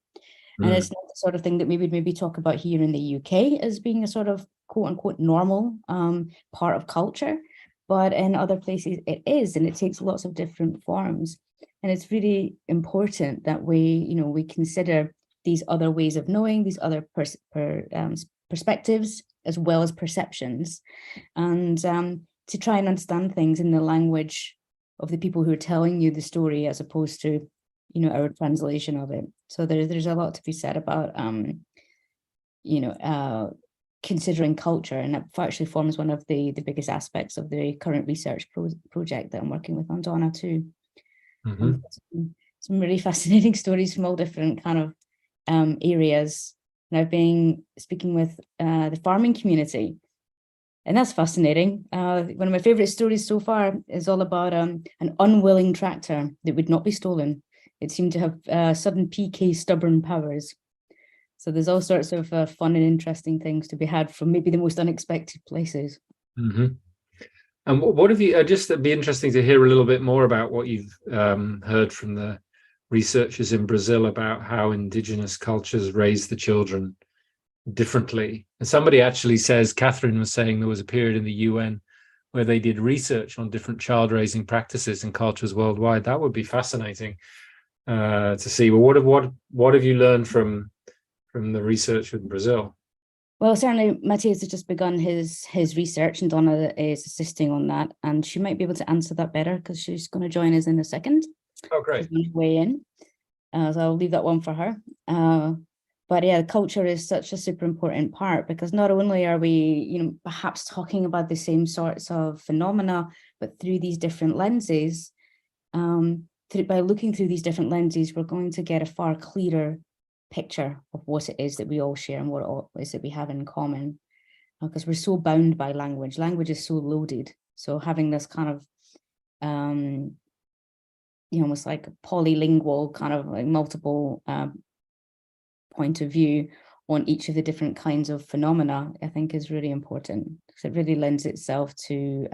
And it's not the sort of thing that we would maybe talk about here in the UK as being a sort of quote unquote normal part of culture, but in other places it is, and it takes lots of different forms. And it's really important that we consider these other ways of knowing, these other perspectives as well as perceptions, and to try and understand things in the language of the people who are telling you the story, as opposed to our translation of it. So there's a lot to be said about considering culture, and that actually forms one of the biggest aspects of the current research project that I'm working with on Donna too. Some really fascinating stories from all different kind of areas. And I've been speaking with the farming community, and that's fascinating. One of my favorite stories so far is all about an unwilling tractor that would not be stolen. It seemed to have sudden PK stubborn powers. So there's all sorts of fun and interesting things to be had from maybe the most unexpected places. And what have you, just it'd be interesting to hear a little bit more about what you've heard from the researchers in Brazil about how indigenous cultures raise the children differently. And somebody actually says, Catherine was saying there was a period in the UN where they did research on different child raising practices in cultures worldwide. That would be fascinating to see. Well, what have you learned from the research with Brazil? Well, certainly Matthias has just begun his research, and Donna is assisting on that, and she might be able to answer that better because she's going to join us in a second. Oh, great. She's on her way in, so I'll leave that one for her. But yeah, culture is such a super important part, because not only are we, perhaps talking about the same sorts of phenomena, but through these different lenses, by looking through these different lenses, we're going to get a far clearer picture of what it is that we all share and what it is that we have in common, because we're so bound by language. Language is so loaded. So having this kind of, almost like a polylingual kind of like multiple point of view on each of the different kinds of phenomena, I think is really important, because it really lends itself to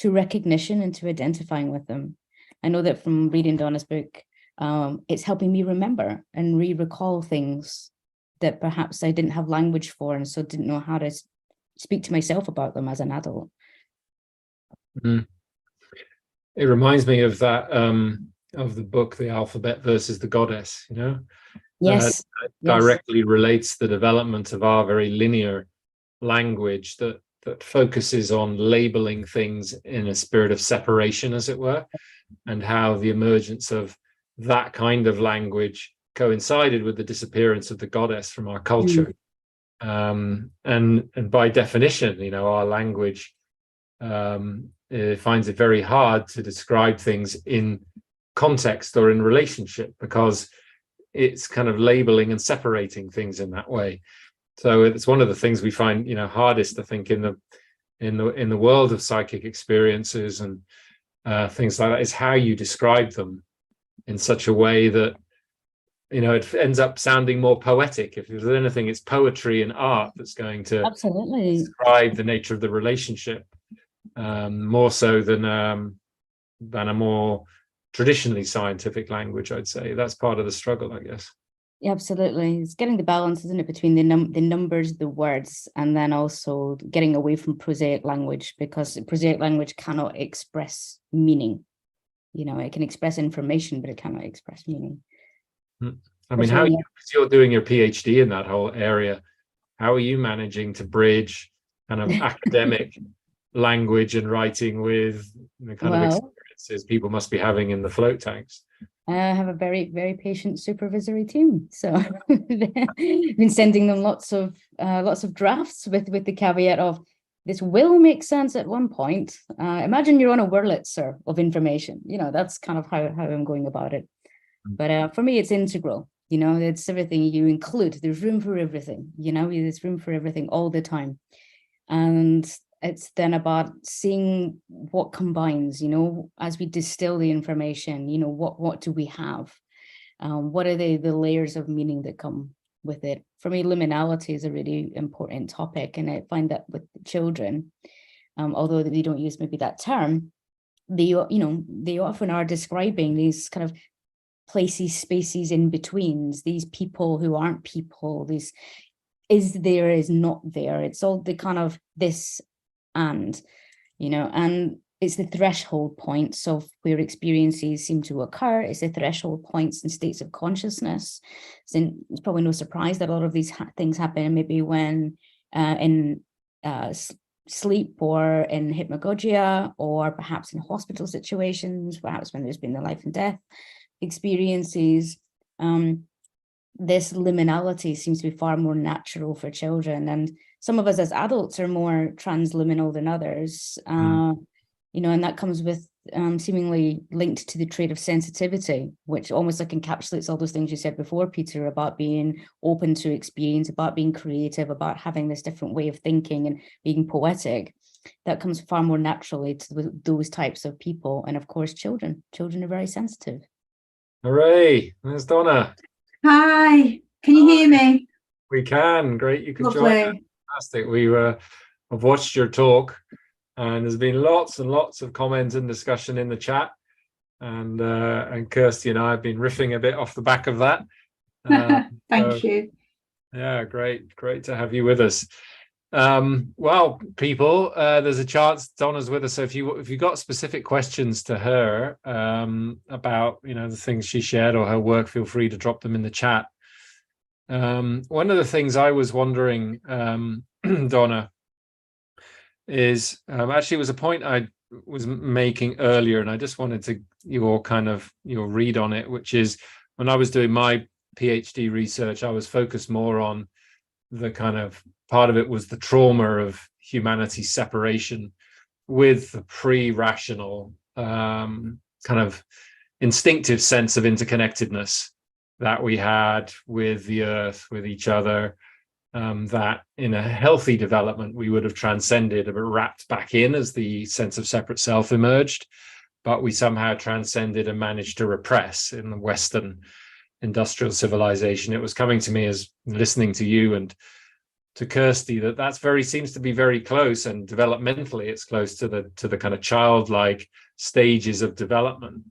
recognition and to identifying with them. I know that from reading Donna's book, it's helping me remember and recall things that perhaps I didn't have language for, and so didn't know how to speak to myself about them as an adult. It reminds me of that, of the book, The Alphabet versus the Goddess, Yes. Directly relates the development of our very linear language that focuses on labeling things in a spirit of separation, as it were, and how the emergence of that kind of language coincided with the disappearance of the goddess from our culture. And by definition, our language finds it very hard to describe things in context or in relationship, because it's kind of labeling and separating things in that way. So it's one of the things we find, hardest, I think, in the world of psychic experiences and things like that, is how you describe them in such a way that it ends up sounding more poetic. If there's anything, it's poetry and art that's going to absolutely describe the nature of the relationship, more so than a more traditionally scientific language. I'd say that's part of the struggle, I guess. Yeah, absolutely. It's getting the balance, isn't it, between the numbers, the words, and then also getting away from prosaic language, because prosaic language cannot express meaning. You know, it can express information, but it cannot express meaning. I mean, how you're doing your PhD in that whole area, how are you managing to bridge kind of academic language and writing with the kind of experiences people must be having in the float tanks? I have a very, very patient supervisory team, so I've been sending them lots of drafts with the caveat of this will make sense at one point. Imagine you're on a Wurlitzer of information. You know, that's kind of how I'm going about it. But for me, it's integral. You know, it's everything you include. There's room for everything. You know, there's room for everything all the time, and it's then about seeing what combines, you know, as we distill the information, you know, what do we have? What are the layers of meaning that come with it? For me, liminality is a really important topic. And I find that with children, although they don't use maybe that term, they often are describing these kind of places, spaces, in betweens, these people who aren't people, these is there, is not there. It's all the kind of this and, you know, and it's the threshold points of where experiences seem to occur. It's the threshold points and states of consciousness. So it's probably no surprise that a lot of these things happen maybe when in sleep or in hypnagogia, or perhaps in hospital situations, perhaps when there's been the life and death experiences. This liminality seems to be far more natural for children, and some of us as adults are more transliminal than others. You know, and that comes with seemingly linked to the trait of sensitivity, which almost like encapsulates all those things you said before, Peter, about being open to experience, about being creative, about having this different way of thinking and being poetic. That comes far more naturally to those types of people. And of course, children are very sensitive. Hooray, there's Donna. Hi, can you hear me? We can. Great, you can Lovely. join us. Fantastic. I've watched your talk, and there's been lots and lots of comments and discussion in the chat, and Kirsty and I have been riffing a bit off the back of that. Thank you. Yeah, great to have you with us. Well, people, there's a chance Donna's with us, so if you got specific questions to her about, you know, the things she shared or her work, feel free to drop them in the chat. One of the things I was wondering, Donna, is actually was a point I was making earlier, and I just wanted your read on it, which is when I was doing my PhD research, I was focused more on the kind of part of it was the trauma of humanity's separation with the pre-rational kind of instinctive sense of interconnectedness that we had with the earth, with each other, that in a healthy development we would have transcended but wrapped back in as the sense of separate self emerged, but we somehow transcended and managed to repress in the Western industrial civilization. It was coming to me as listening to you and to Kirsty that seems to be very close, and developmentally it's close to the kind of childlike stages of development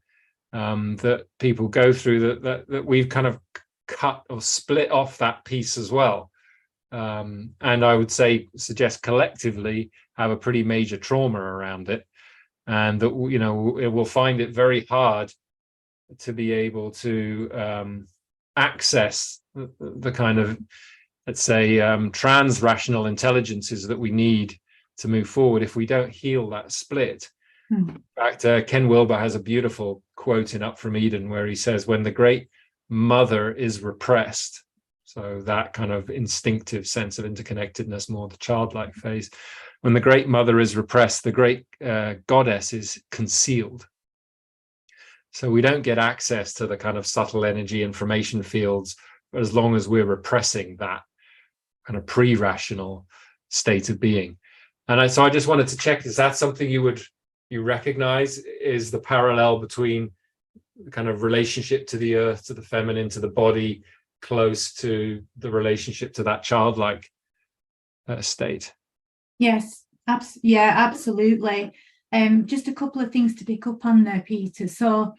that people go through, that we've kind of cut or split off that piece as well, and I would suggest collectively have a pretty major trauma around it, and that, you know, it will find it very hard to be able to access the kind of, let's say, trans-rational intelligences that we need to move forward if we don't heal that split. In fact, Ken Wilber has a beautiful quote in Up from Eden where he says, when the great mother is repressed, so that kind of instinctive sense of interconnectedness, more the childlike phase, when the great mother is repressed, the great goddess is concealed. So we don't get access to the kind of subtle energy information fields as long as we're repressing that kind of pre-rational state of being. And so I just wanted to check, is that something you recognize is the parallel between the kind of relationship to the earth, to the feminine, to the body, close to the relationship to that childlike state? Yes, absolutely. Just a couple of things to pick up on there, Peter. So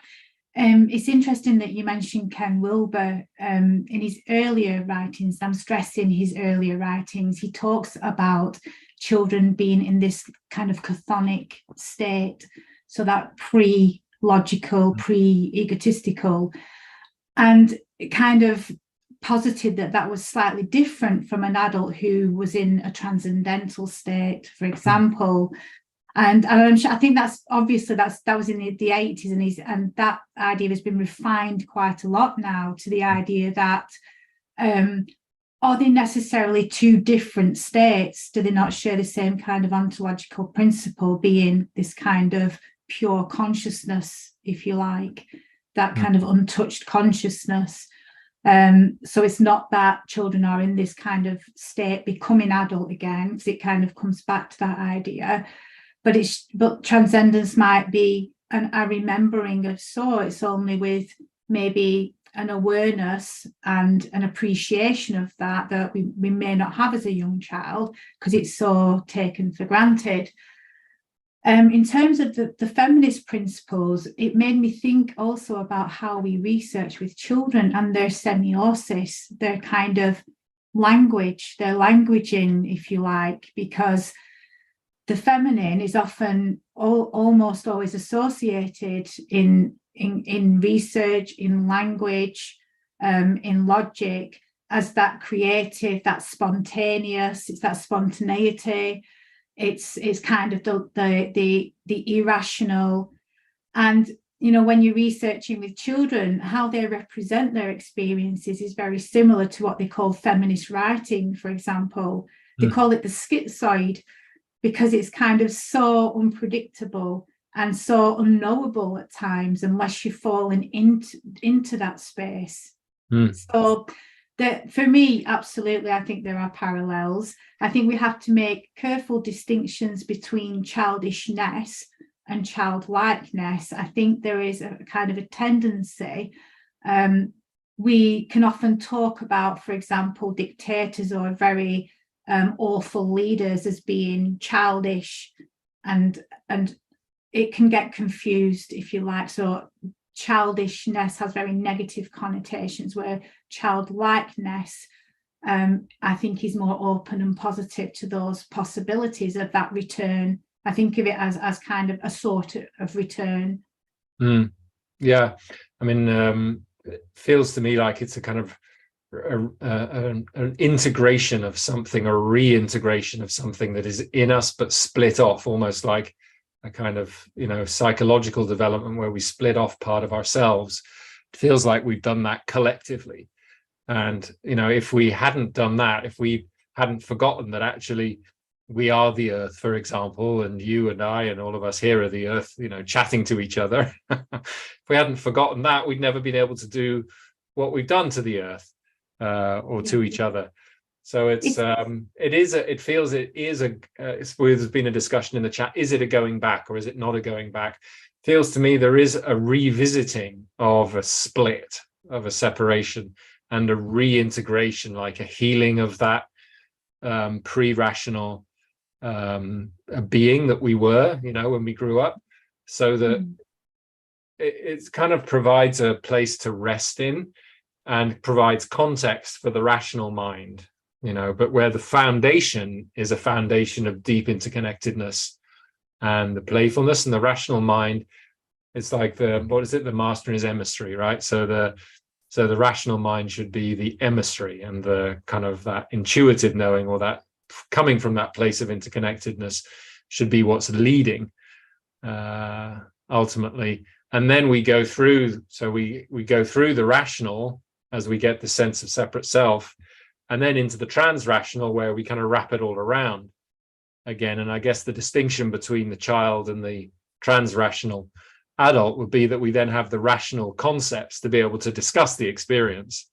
It's interesting that you mentioned Ken Wilber. In his earlier writings, I'm stressing his earlier writings, he talks about children being in this kind of chthonic state, so that pre-logical, pre-egotistical, and it kind of posited that that was slightly different from an adult who was in a transcendental state, for example. And I think that's obviously that was in the 80s, and that idea has been refined quite a lot now to the idea that are they necessarily two different states? Do they not share the same kind of ontological principle, being this kind of pure consciousness, if you like, that kind of untouched consciousness? So it's not that children are in this kind of state becoming adult again, because it kind of comes back to that idea. But transcendence might be a remembering of sorts, only with maybe an awareness and an appreciation of that we may not have as a young child, because it's so taken for granted. In terms of the feminist principles, it made me think also about how we research with children and their semiosis, their kind of language, their languaging, if you like, because the feminine is often almost always associated in research, in language, in logic, as that creative, that spontaneous, it's that spontaneity, it's kind of the irrational. And when you're researching with children, how they represent their experiences is very similar to what they call feminist writing, for example. They call it the schizoid, because it's kind of so unpredictable and so unknowable at times, unless you've fallen into that space. So for me, absolutely, I think there are parallels. I think we have to make careful distinctions between childishness and childlikeness. I think there is a kind of a tendency. We can often talk about, for example, dictators or very awful leaders as being childish, and it can get confused, if you like. So childishness has very negative connotations, where childlikeness, I think, is more open and positive to those possibilities of that return. I think of it as kind of a sort of return. Yeah, I mean, it feels to me like it's a kind of an integration of something, a reintegration of something that is in us but split off, almost like a kind of psychological development where we split off part of ourselves. It feels like we've done that collectively, and if we hadn't done that, if we hadn't forgotten that actually we are the earth, for example, and you and I and all of us here are the earth, chatting to each other. If we hadn't forgotten that, we'd never been able to do what we've done to the earth. Or to each other. So there's been a discussion in the chat, is it a going back or is it not a going back? Feels to me there is a revisiting of a split, of a separation, and a reintegration, like a healing of that pre-rational being that we were, when we grew up, so that it kind of provides a place to rest in, and provides context for the rational mind, but where the foundation is a foundation of deep interconnectedness and the playfulness, and the rational mind, it's like the master in his emissary, right? So the rational mind should be the emissary, and the kind of that intuitive knowing, or that coming from that place of interconnectedness, should be what's leading ultimately. And then we go through, we go through the rational as we get the sense of separate self, and then into the trans-rational, where we kind of wrap it all around again. And I guess the distinction between the child and the trans-rational adult would be that we then have the rational concepts to be able to discuss the experience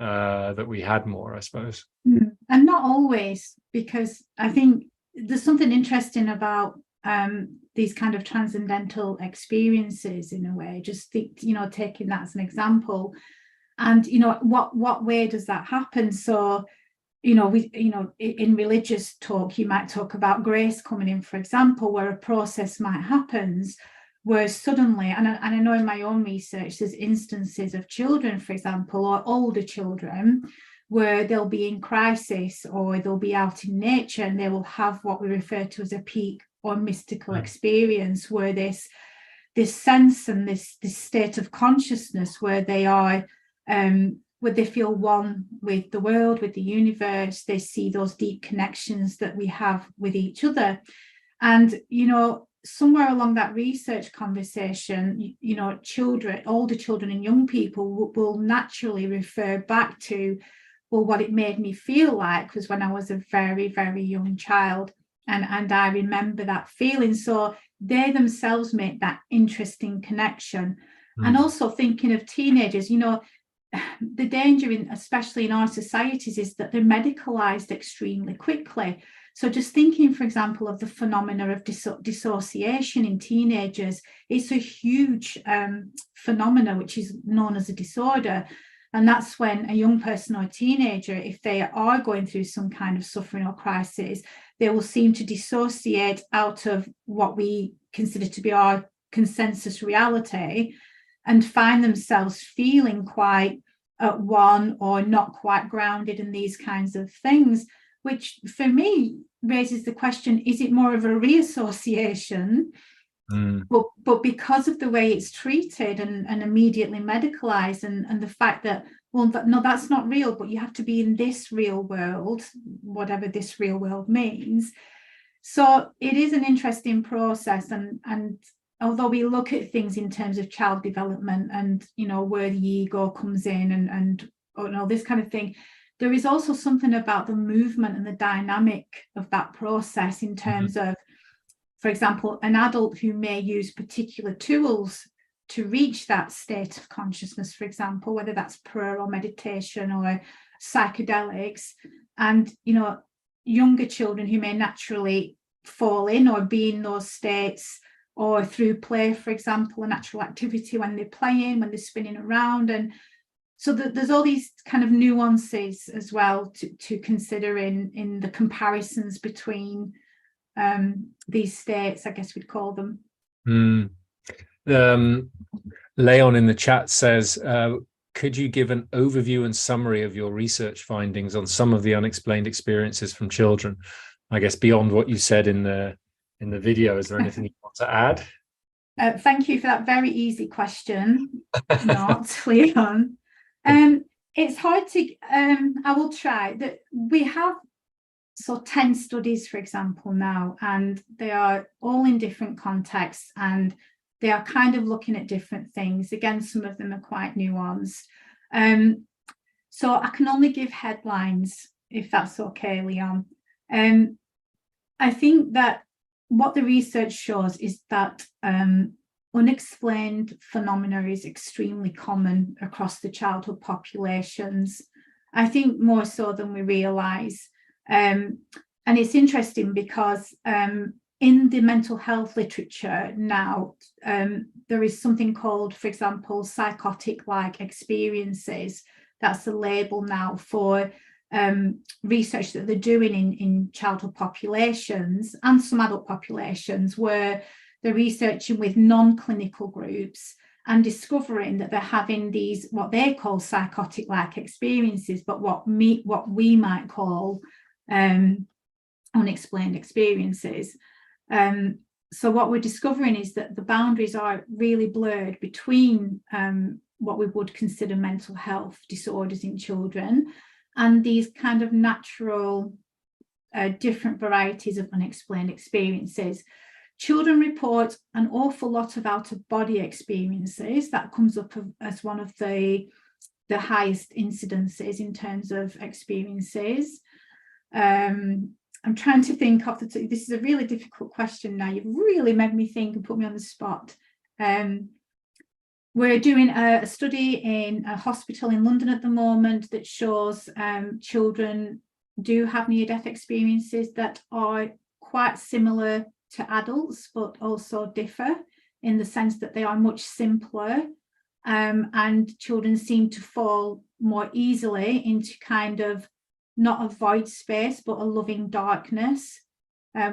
that we had more, I suppose. And not always, because I think there's something interesting about these kind of transcendental experiences, in a way, just taking that as an example. And what way does that happen? So in religious talk, you might talk about grace coming in, for example, where a process might happen where suddenly, and I know in my own research, there's instances of children, for example, or older children, where they'll be in crisis or they'll be out in nature and they will have what we refer to as a peak or mystical experience, where this sense and this state of consciousness where they are, where they feel one with the world, with the universe, they see those deep connections that we have with each other. And, you know, somewhere along that research conversation, you know, children, older children and young people will naturally refer back to, well, what it made me feel like was when I was a very, very young child. And I remember that feeling. So they themselves make that interesting connection. And also thinking of teenagers, you know, the danger, especially in our societies, is that they're medicalized extremely quickly. So just thinking, for example, of the phenomena of dissociation in teenagers, it's a huge phenomena which is known as a disorder. And that's when a young person or a teenager, if they are going through some kind of suffering or crisis, they will seem to dissociate out of what we consider to be our consensus reality and find themselves feeling quite at one or not quite grounded in these kinds of things, which for me raises the question, is it more of a reassociation? But because of the way it's treated and immediately medicalized and the fact that, well, no, that's not real, but you have to be in this real world, whatever this real world means. So it is an interesting process. And although we look at things in terms of child development and, you know, where the ego comes in and all this kind of thing, there is also something about the movement and the dynamic of that process in terms of, for example, an adult who may use particular tools to reach that state of consciousness, for example, whether that's prayer or meditation or psychedelics, and, you know, younger children who may naturally fall in or be in those states, or through play, for example, a natural activity when they're playing, when they're spinning around. And so there's all these kind of nuances as well to consider in the comparisons between these states, I guess we'd call them. Leon in the chat says, could you give an overview and summary of your research findings on some of the unexplained experiences from children? I guess beyond what you said in the video, is there anything you want to add? Thank you for that very easy question, not Leon. It's hard to, I will try. That we have 10 studies, for example, now, and they are all in different contexts and they are kind of looking at different things. Again, some of them are quite nuanced. So I can only give headlines, if that's okay, Leon. I think that what the research shows is that unexplained phenomena is extremely common across the childhood populations. I think more so than we realise. And it's interesting because in the mental health literature now, there is something called, for example, psychotic-like experiences. That's a label now for research that they're doing in childhood populations and some adult populations, where they're researching with non-clinical groups and discovering that they're having these, what they call psychotic-like experiences, but what we might call unexplained experiences. So what we're discovering is that the boundaries are really blurred between what we would consider mental health disorders in children and these kind of natural different varieties of unexplained experiences. Children report an awful lot of out-of-body experiences. That comes up as one of the highest incidences in terms of experiences. I'm trying to think of this is a really difficult question now. You've really made me think and put me on the spot. We're doing a study in a hospital in London at the moment that shows children do have near-death experiences that are quite similar to adults, but also differ in the sense that they are much simpler, and children seem to fall more easily into kind of not a void space, but a loving darkness.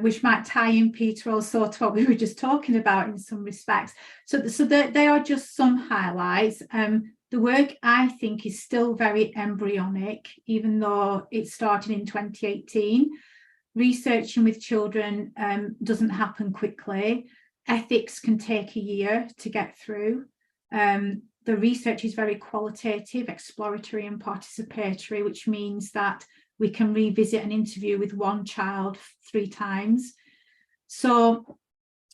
which might tie in, Peter, also to what we were just talking about in some respects. So they are just some highlights. The work, I think, is still very embryonic, even though it started in 2018. Researching with children doesn't happen quickly. Ethics can take a year to get through. The research is very qualitative, exploratory and participatory, which means that we can revisit an interview with one child 3 times. So,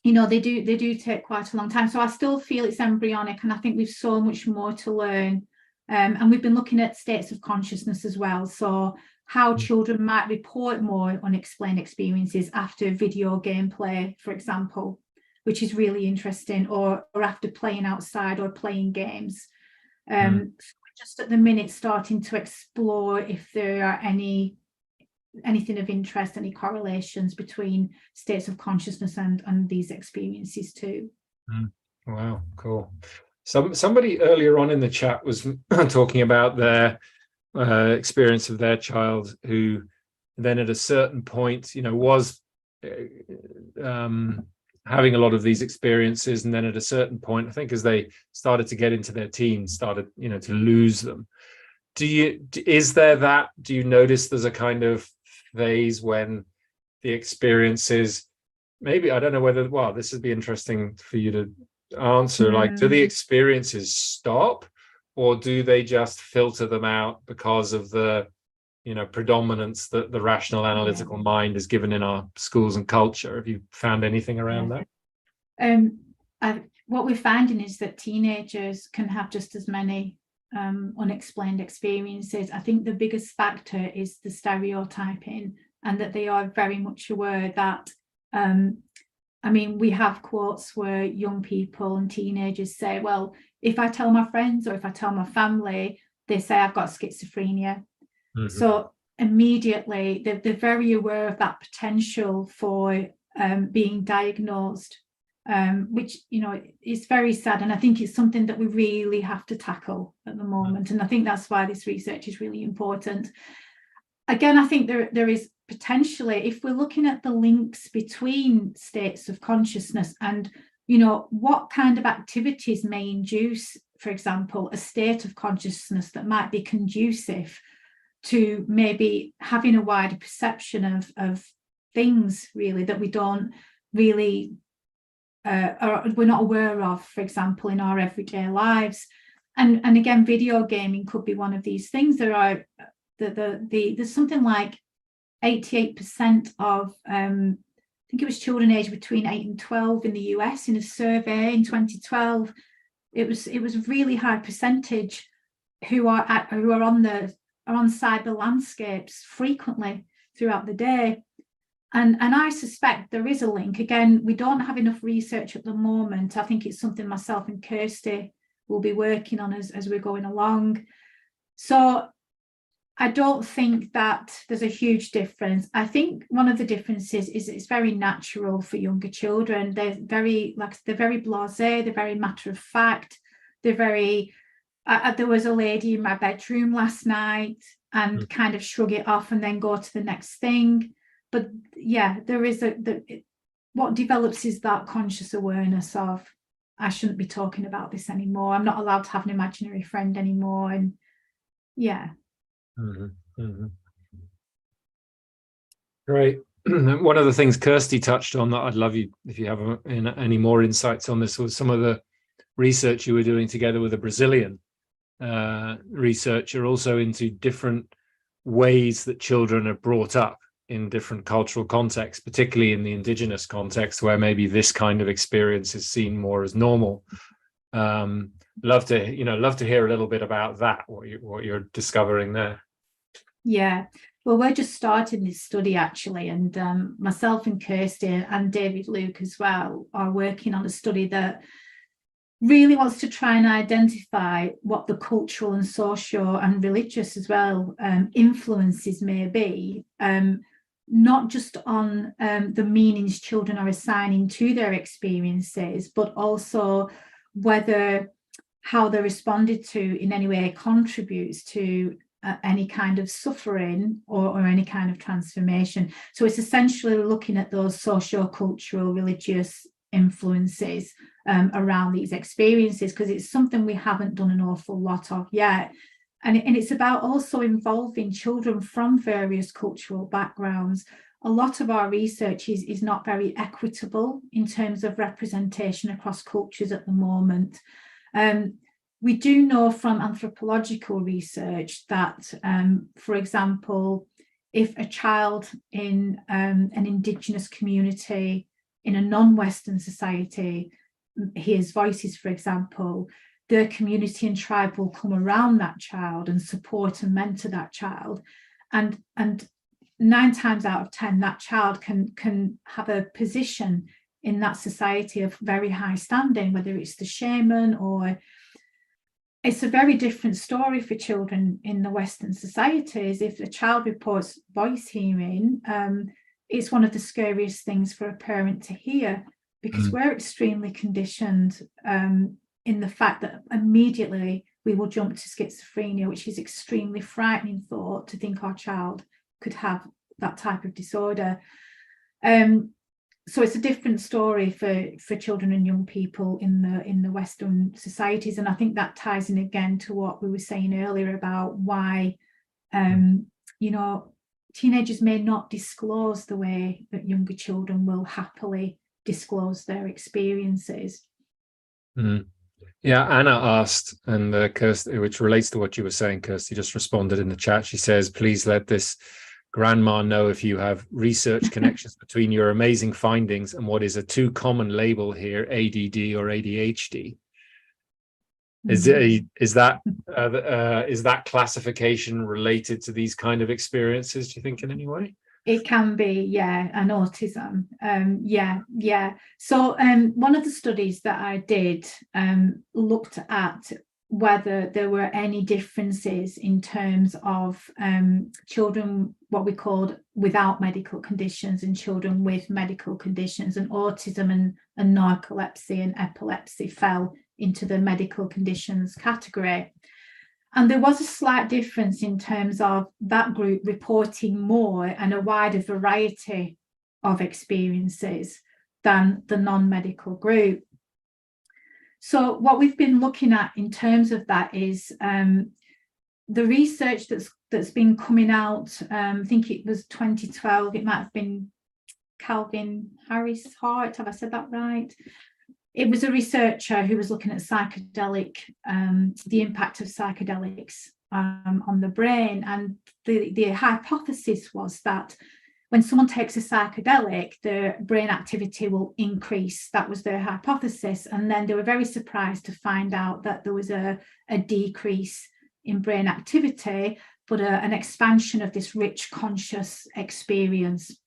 you know, they do take quite a long time. So I still feel it's embryonic, and I think we've so much more to learn. And we've been looking at states of consciousness as well. So how children might report more unexplained experiences after video gameplay, for example, which is really interesting, or after playing outside or playing games. So we're just at the minute starting to explore if there are anything of interest, any correlations between states of consciousness and these experiences too. Wow, cool. Somebody earlier on in the chat was talking about their experience of their child who then at a certain point, you know, was having a lot of these experiences, and then at a certain point, I think as they started to get into their teens, started, you know, to lose them. Do you notice there's a kind of phase when the experiences, maybe, I don't know whether, well, this would be interesting for you to answer, like, do the experiences stop, or do they just filter them out because of the, you know, predominance that the rational analytical mind is given in our schools and culture? Have you found anything around that? What we're finding is that teenagers can have just as many unexplained experiences. I think the biggest factor is the stereotyping, and that they are very much aware that, I mean, we have quotes where young people and teenagers say, well, if I tell my friends or if I tell my family, they say I've got schizophrenia. So immediately they're very aware of that potential for being diagnosed, which, you know, is very sad. And I think it's something that we really have to tackle at the moment. And I think that's why this research is really important. Again, I think there is potentially, if we're looking at the links between states of consciousness and, you know, what kind of activities may induce, for example, a state of consciousness that might be conducive to maybe having a wider perception of things, really, that we don't really or we're not aware of, for example, in our everyday lives. And again, video gaming could be one of these things. There are there's something like 88% of I think it was children aged between 8 and 12 in the US in a survey in 2012. It was a really high percentage who are on cyber landscapes frequently throughout the day. And I suspect there is a link. Again, we don't have enough research at the moment. I think it's something myself and Kirsty will be working on as we're going along. So I don't think that there's a huge difference. I think one of the differences is it's very natural for younger children. They're very blasé, they're very matter of fact. They're very, there was a lady in my bedroom last night and kind of shrug it off and then go to the next thing. But yeah, there is what develops is that conscious awareness of, I shouldn't be talking about this anymore. I'm not allowed to have an imaginary friend anymore. And yeah. Great. One of the things Kirsty touched on that I'd love you, if you have any more insights on this, was some of the research you were doing together with a Brazilian researcher, also into different ways that children are brought up in different cultural contexts, particularly in the indigenous context, where maybe this kind of experience is seen more as normal. Love to hear a little bit about that, what you're discovering there. Yeah, well, we're just starting this study actually, and myself and Kirsty and David Luke as well are working on a study that really wants to try and identify what the cultural and social and religious as well influences may be, not just on the meanings children are assigning to their experiences, but also whether how they're responded to in any way contributes to any kind of suffering or any kind of transformation. So it's essentially looking at those socio-cultural, religious influences around these experiences, because it's something we haven't done an awful lot of yet. And it's about also involving children from various cultural backgrounds. A lot of our research is not very equitable in terms of representation across cultures at the moment. We do know from anthropological research that, for example, if a child in an Indigenous community in a non-Western society hears voices, for example, the community and tribe will come around that child and support and mentor that child. And 9 times out of 10, that child can have a position in that society of very high standing, whether it's the shaman or... It's a very different story for children in the Western societies. If a child reports voice hearing, it's one of the scariest things for a parent to hear, because we're extremely conditioned in the fact that immediately we will jump to schizophrenia, which is extremely frightening thought, to think our child could have that type of disorder. So it's a different story for children and young people in the Western societies, and I think that ties in again to what we were saying earlier about why teenagers may not disclose the way that younger children will happily disclose their experiences. Yeah, Anna asked, and Kirsty, which relates to what you were saying, Kirsty just responded in the chat. She says, please let this grandma know if you have research connections between your amazing findings and what is a too common label here, ADD or ADHD. Is that classification related to these kind of experiences, do you think, in any way? It can be, yeah, and autism. Yeah. So one of the studies that I did looked at whether there were any differences in terms of children, what we called without medical conditions, and children with medical conditions, and autism and narcolepsy and epilepsy fell into the medical conditions category. And there was a slight difference in terms of that group reporting more and a wider variety of experiences than the non-medical group. So what we've been looking at in terms of that is the research that's been coming out. I think it was 2012. It might have been Calvin Harris Hart. Have I said that right? It was a researcher who was looking at the impact of psychedelics on the brain, and the hypothesis was that when someone takes a psychedelic, their brain activity will increase. That was their hypothesis. And then they were very surprised to find out that there was a decrease in brain activity, but an expansion of this rich conscious experience.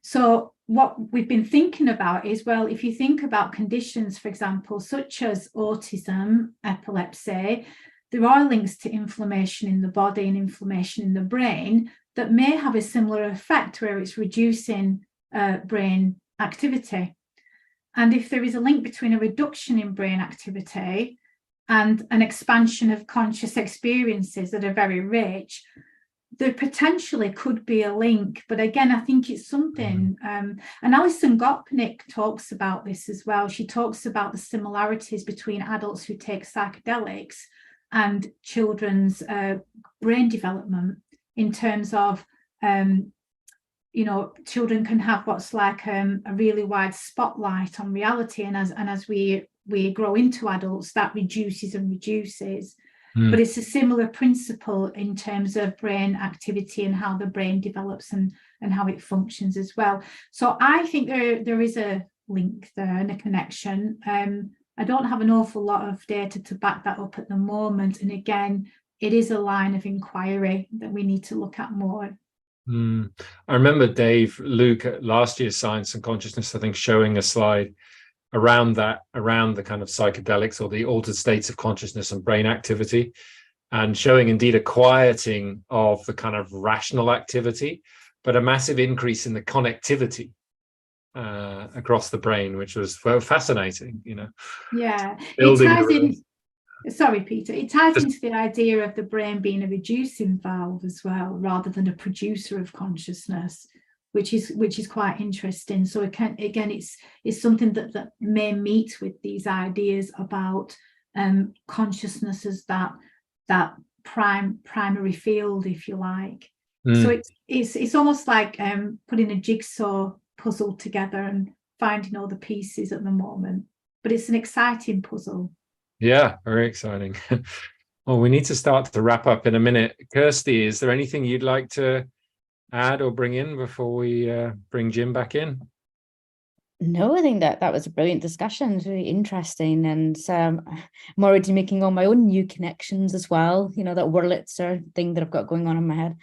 So what we've been thinking about is, well, if you think about conditions, for example, such as autism, epilepsy, there are links to inflammation in the body and inflammation in the brain that may have a similar effect, where it's reducing brain activity. And if there is a link between a reduction in brain activity and an expansion of conscious experiences that are very rich, there potentially could be a link. But again, I think it's something, and Alison Gopnik talks about this as well. She talks about the similarities between adults who take psychedelics and children's brain development, in terms of, children can have what's like a really wide spotlight on reality. And as we grow into adults, that reduces and reduces. But it's a similar principle in terms of brain activity and how the brain develops and how it functions as well. So I think there is a link there and a connection. I don't have an awful lot of data to back that up at the moment. And again, it is a line of inquiry that we need to look at more. I remember Luke at last year's Science and Consciousness, I think, showing a slide around the kind of psychedelics or the altered states of consciousness and brain activity, and showing indeed a quieting of the kind of rational activity, but a massive increase in the connectivity across the brain, which was fascinating, Yeah, building it ties in. Sorry, Peter. It ties into the idea of the brain being a reducing valve as well, rather than a producer of consciousness, which is quite interesting. So it's something that may meet with these ideas about consciousness as that primary field, if you like. So it's almost like putting a jigsaw puzzle together and finding all the pieces at the moment. But it's an exciting puzzle. Yeah, very exciting. Well, we need to start to wrap up in a minute. Kirsty, is there anything you'd like to add or bring in before we bring Jim back in? No, I think that was a brilliant discussion. It's really interesting, and I'm already making all my own new connections as well. You know, that Wurlitzer thing that I've got going on in my head,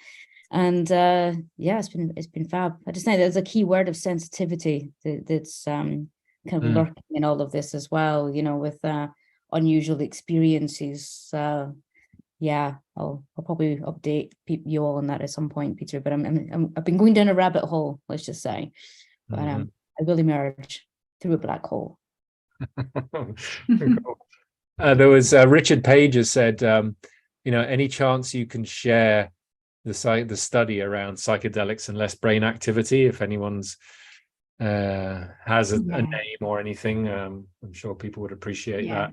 and yeah, it's been fab. I just think there's a key word of sensitivity that's kind of lurking in all of this as well. You know, with unusual experiences. Yeah, I'll probably update you all on that at some point, Peter. But I've been going down a rabbit hole, let's just say. But I will emerge through a black hole. Cool. There was Richard Page has said, you know, any chance you can share the study around psychedelics and less brain activity, if anyone's has a name or anything, I'm sure people would appreciate that.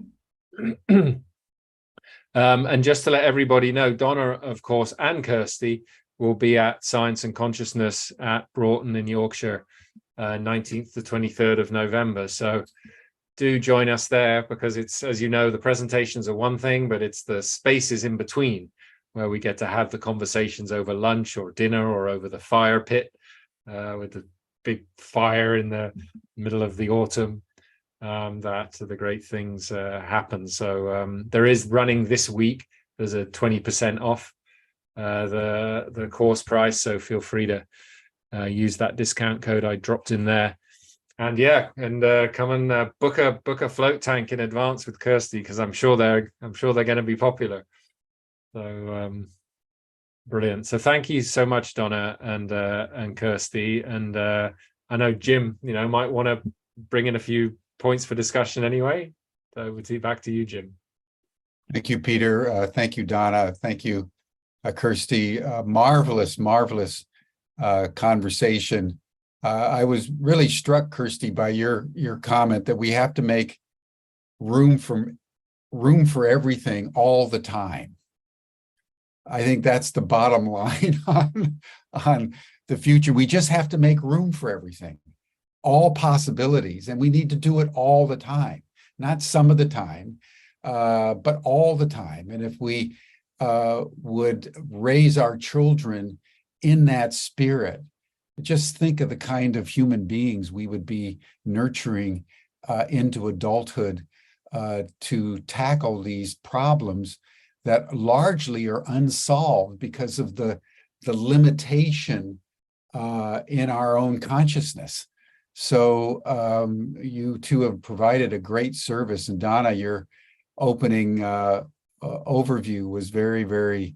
And just to let everybody know, Donna, of course, and Kirsty will be at Science and Consciousness at Broughton in Yorkshire, 19th to 23rd of November. So do join us there, because it's, as you know, the presentations are one thing, but it's the spaces in between where we get to have the conversations over lunch or dinner or over the fire pit with the big fire in the middle of the autumn. That the great things happen. So there is running this week. There's a 20% off the course price. So feel free to use that discount code I dropped in there. And yeah, and come and book a float tank in advance with Kirsty, because I'm sure they're going to be popular. So brilliant. So thank you so much, Donna and Kirsty. And I know Jim, you know, might want to bring in a few points for discussion anyway. So we'll see, back to you, Jim. Thank you, Peter. Thank you, Donna. Thank you, Kirsty. Marvelous conversation. I was really struck, Kirsty, by your comment that we have to make room for everything all the time. I think that's the bottom line on the future. We just have to make room for everything, all possibilities, and we need to do it all the time, not some of the time, but all the time. And if we would raise our children in that spirit, just think of the kind of human beings we would be nurturing into adulthood to tackle these problems that largely are unsolved because of the limitation in our own consciousness. So you two have provided a great service. And Donna, your opening overview was very, very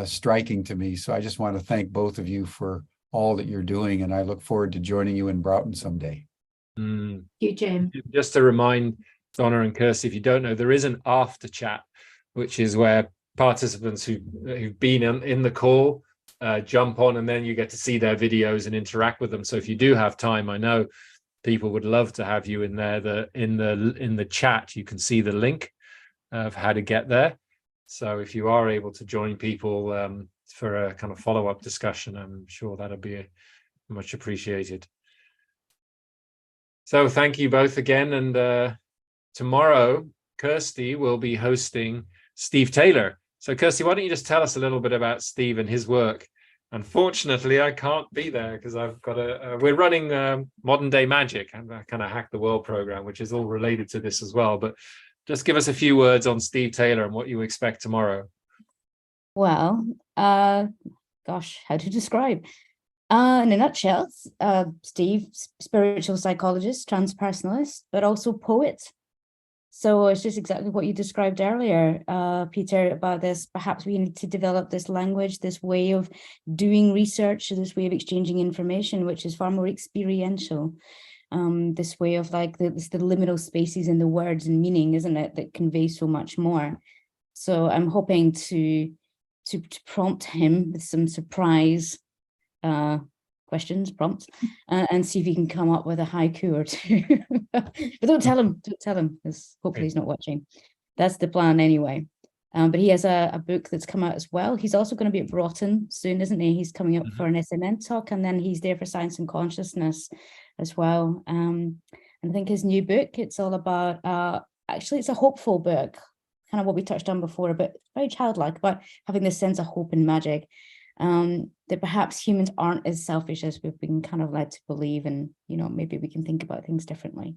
striking to me. So I just want to thank both of you for all that you're doing. And I look forward to joining you in Broughton someday. Thank you, Jim. Just to remind Donna and Kirsty, if you don't know, there is an after chat, which is where participants who've been in the call jump on, and then you get to see their videos and interact with them. So if you do have time, I know people would love to have you in there. In the chat, you can see the link of how to get there. So if you are able to join people for a kind of follow-up discussion, I'm sure that'll be much appreciated. So thank you both again. And tomorrow, Kirsty will be hosting Steve Taylor. So Kirsty, why don't you just tell us a little bit about Steve and his work? Unfortunately, I can't be there because I've got we're running Modern Day Magic, and I kind of Hack the World program, which is all related to this as well. But just give us a few words on Steve Taylor and what you expect tomorrow. Well, gosh, how to describe? In a nutshell, Steve, spiritual psychologist, transpersonalist, but also poet. So it's just exactly what you described earlier, Peter, about this. Perhaps we need to develop this language, this way of doing research, this way of exchanging information, which is far more experiential. this way of like it's the liminal spaces in the words and meaning, isn't it, that convey so much more. So I'm hoping to prompt him with some surprise questions, prompts, and see if he can come up with a haiku or two. But don't tell him, because hopefully he's not watching. That's the plan anyway. But he has a book that's come out as well. He's also going to be at Broughton soon, isn't he? He's coming up for an SMN talk, and then he's there for Science and Consciousness as well. And I think his new book, it's all about, actually it's a hopeful book, kind of what we touched on before, but very childlike, about having this sense of hope and magic, that perhaps humans aren't as selfish as we've been kind of led to believe, and maybe we can think about things differently.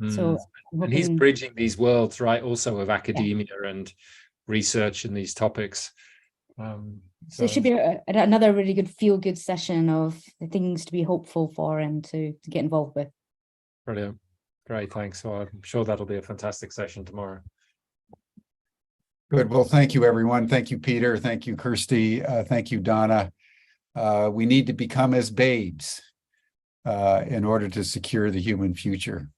So and he's bridging these worlds, right, also of academia and research in these topics. So it should be another really good feel-good session of the things to be hopeful for and to get involved with. Brilliant. Great, thanks. So I'm sure that'll be a fantastic session tomorrow. Good. Well, thank you, everyone. Thank you, Peter. Thank you, Kirsty. Thank you, Donna. We need to become as babes in order to secure the human future.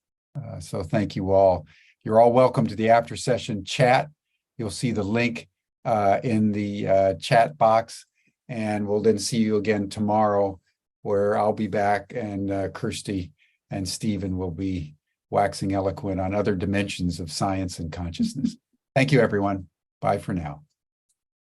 So thank you all. You're all welcome to the after session chat. You'll see the link in the chat box, and we'll then see you again tomorrow, where I'll be back and Kirsty and Stephen will be waxing eloquent on other dimensions of science and consciousness. Thank you, everyone. Bye for now.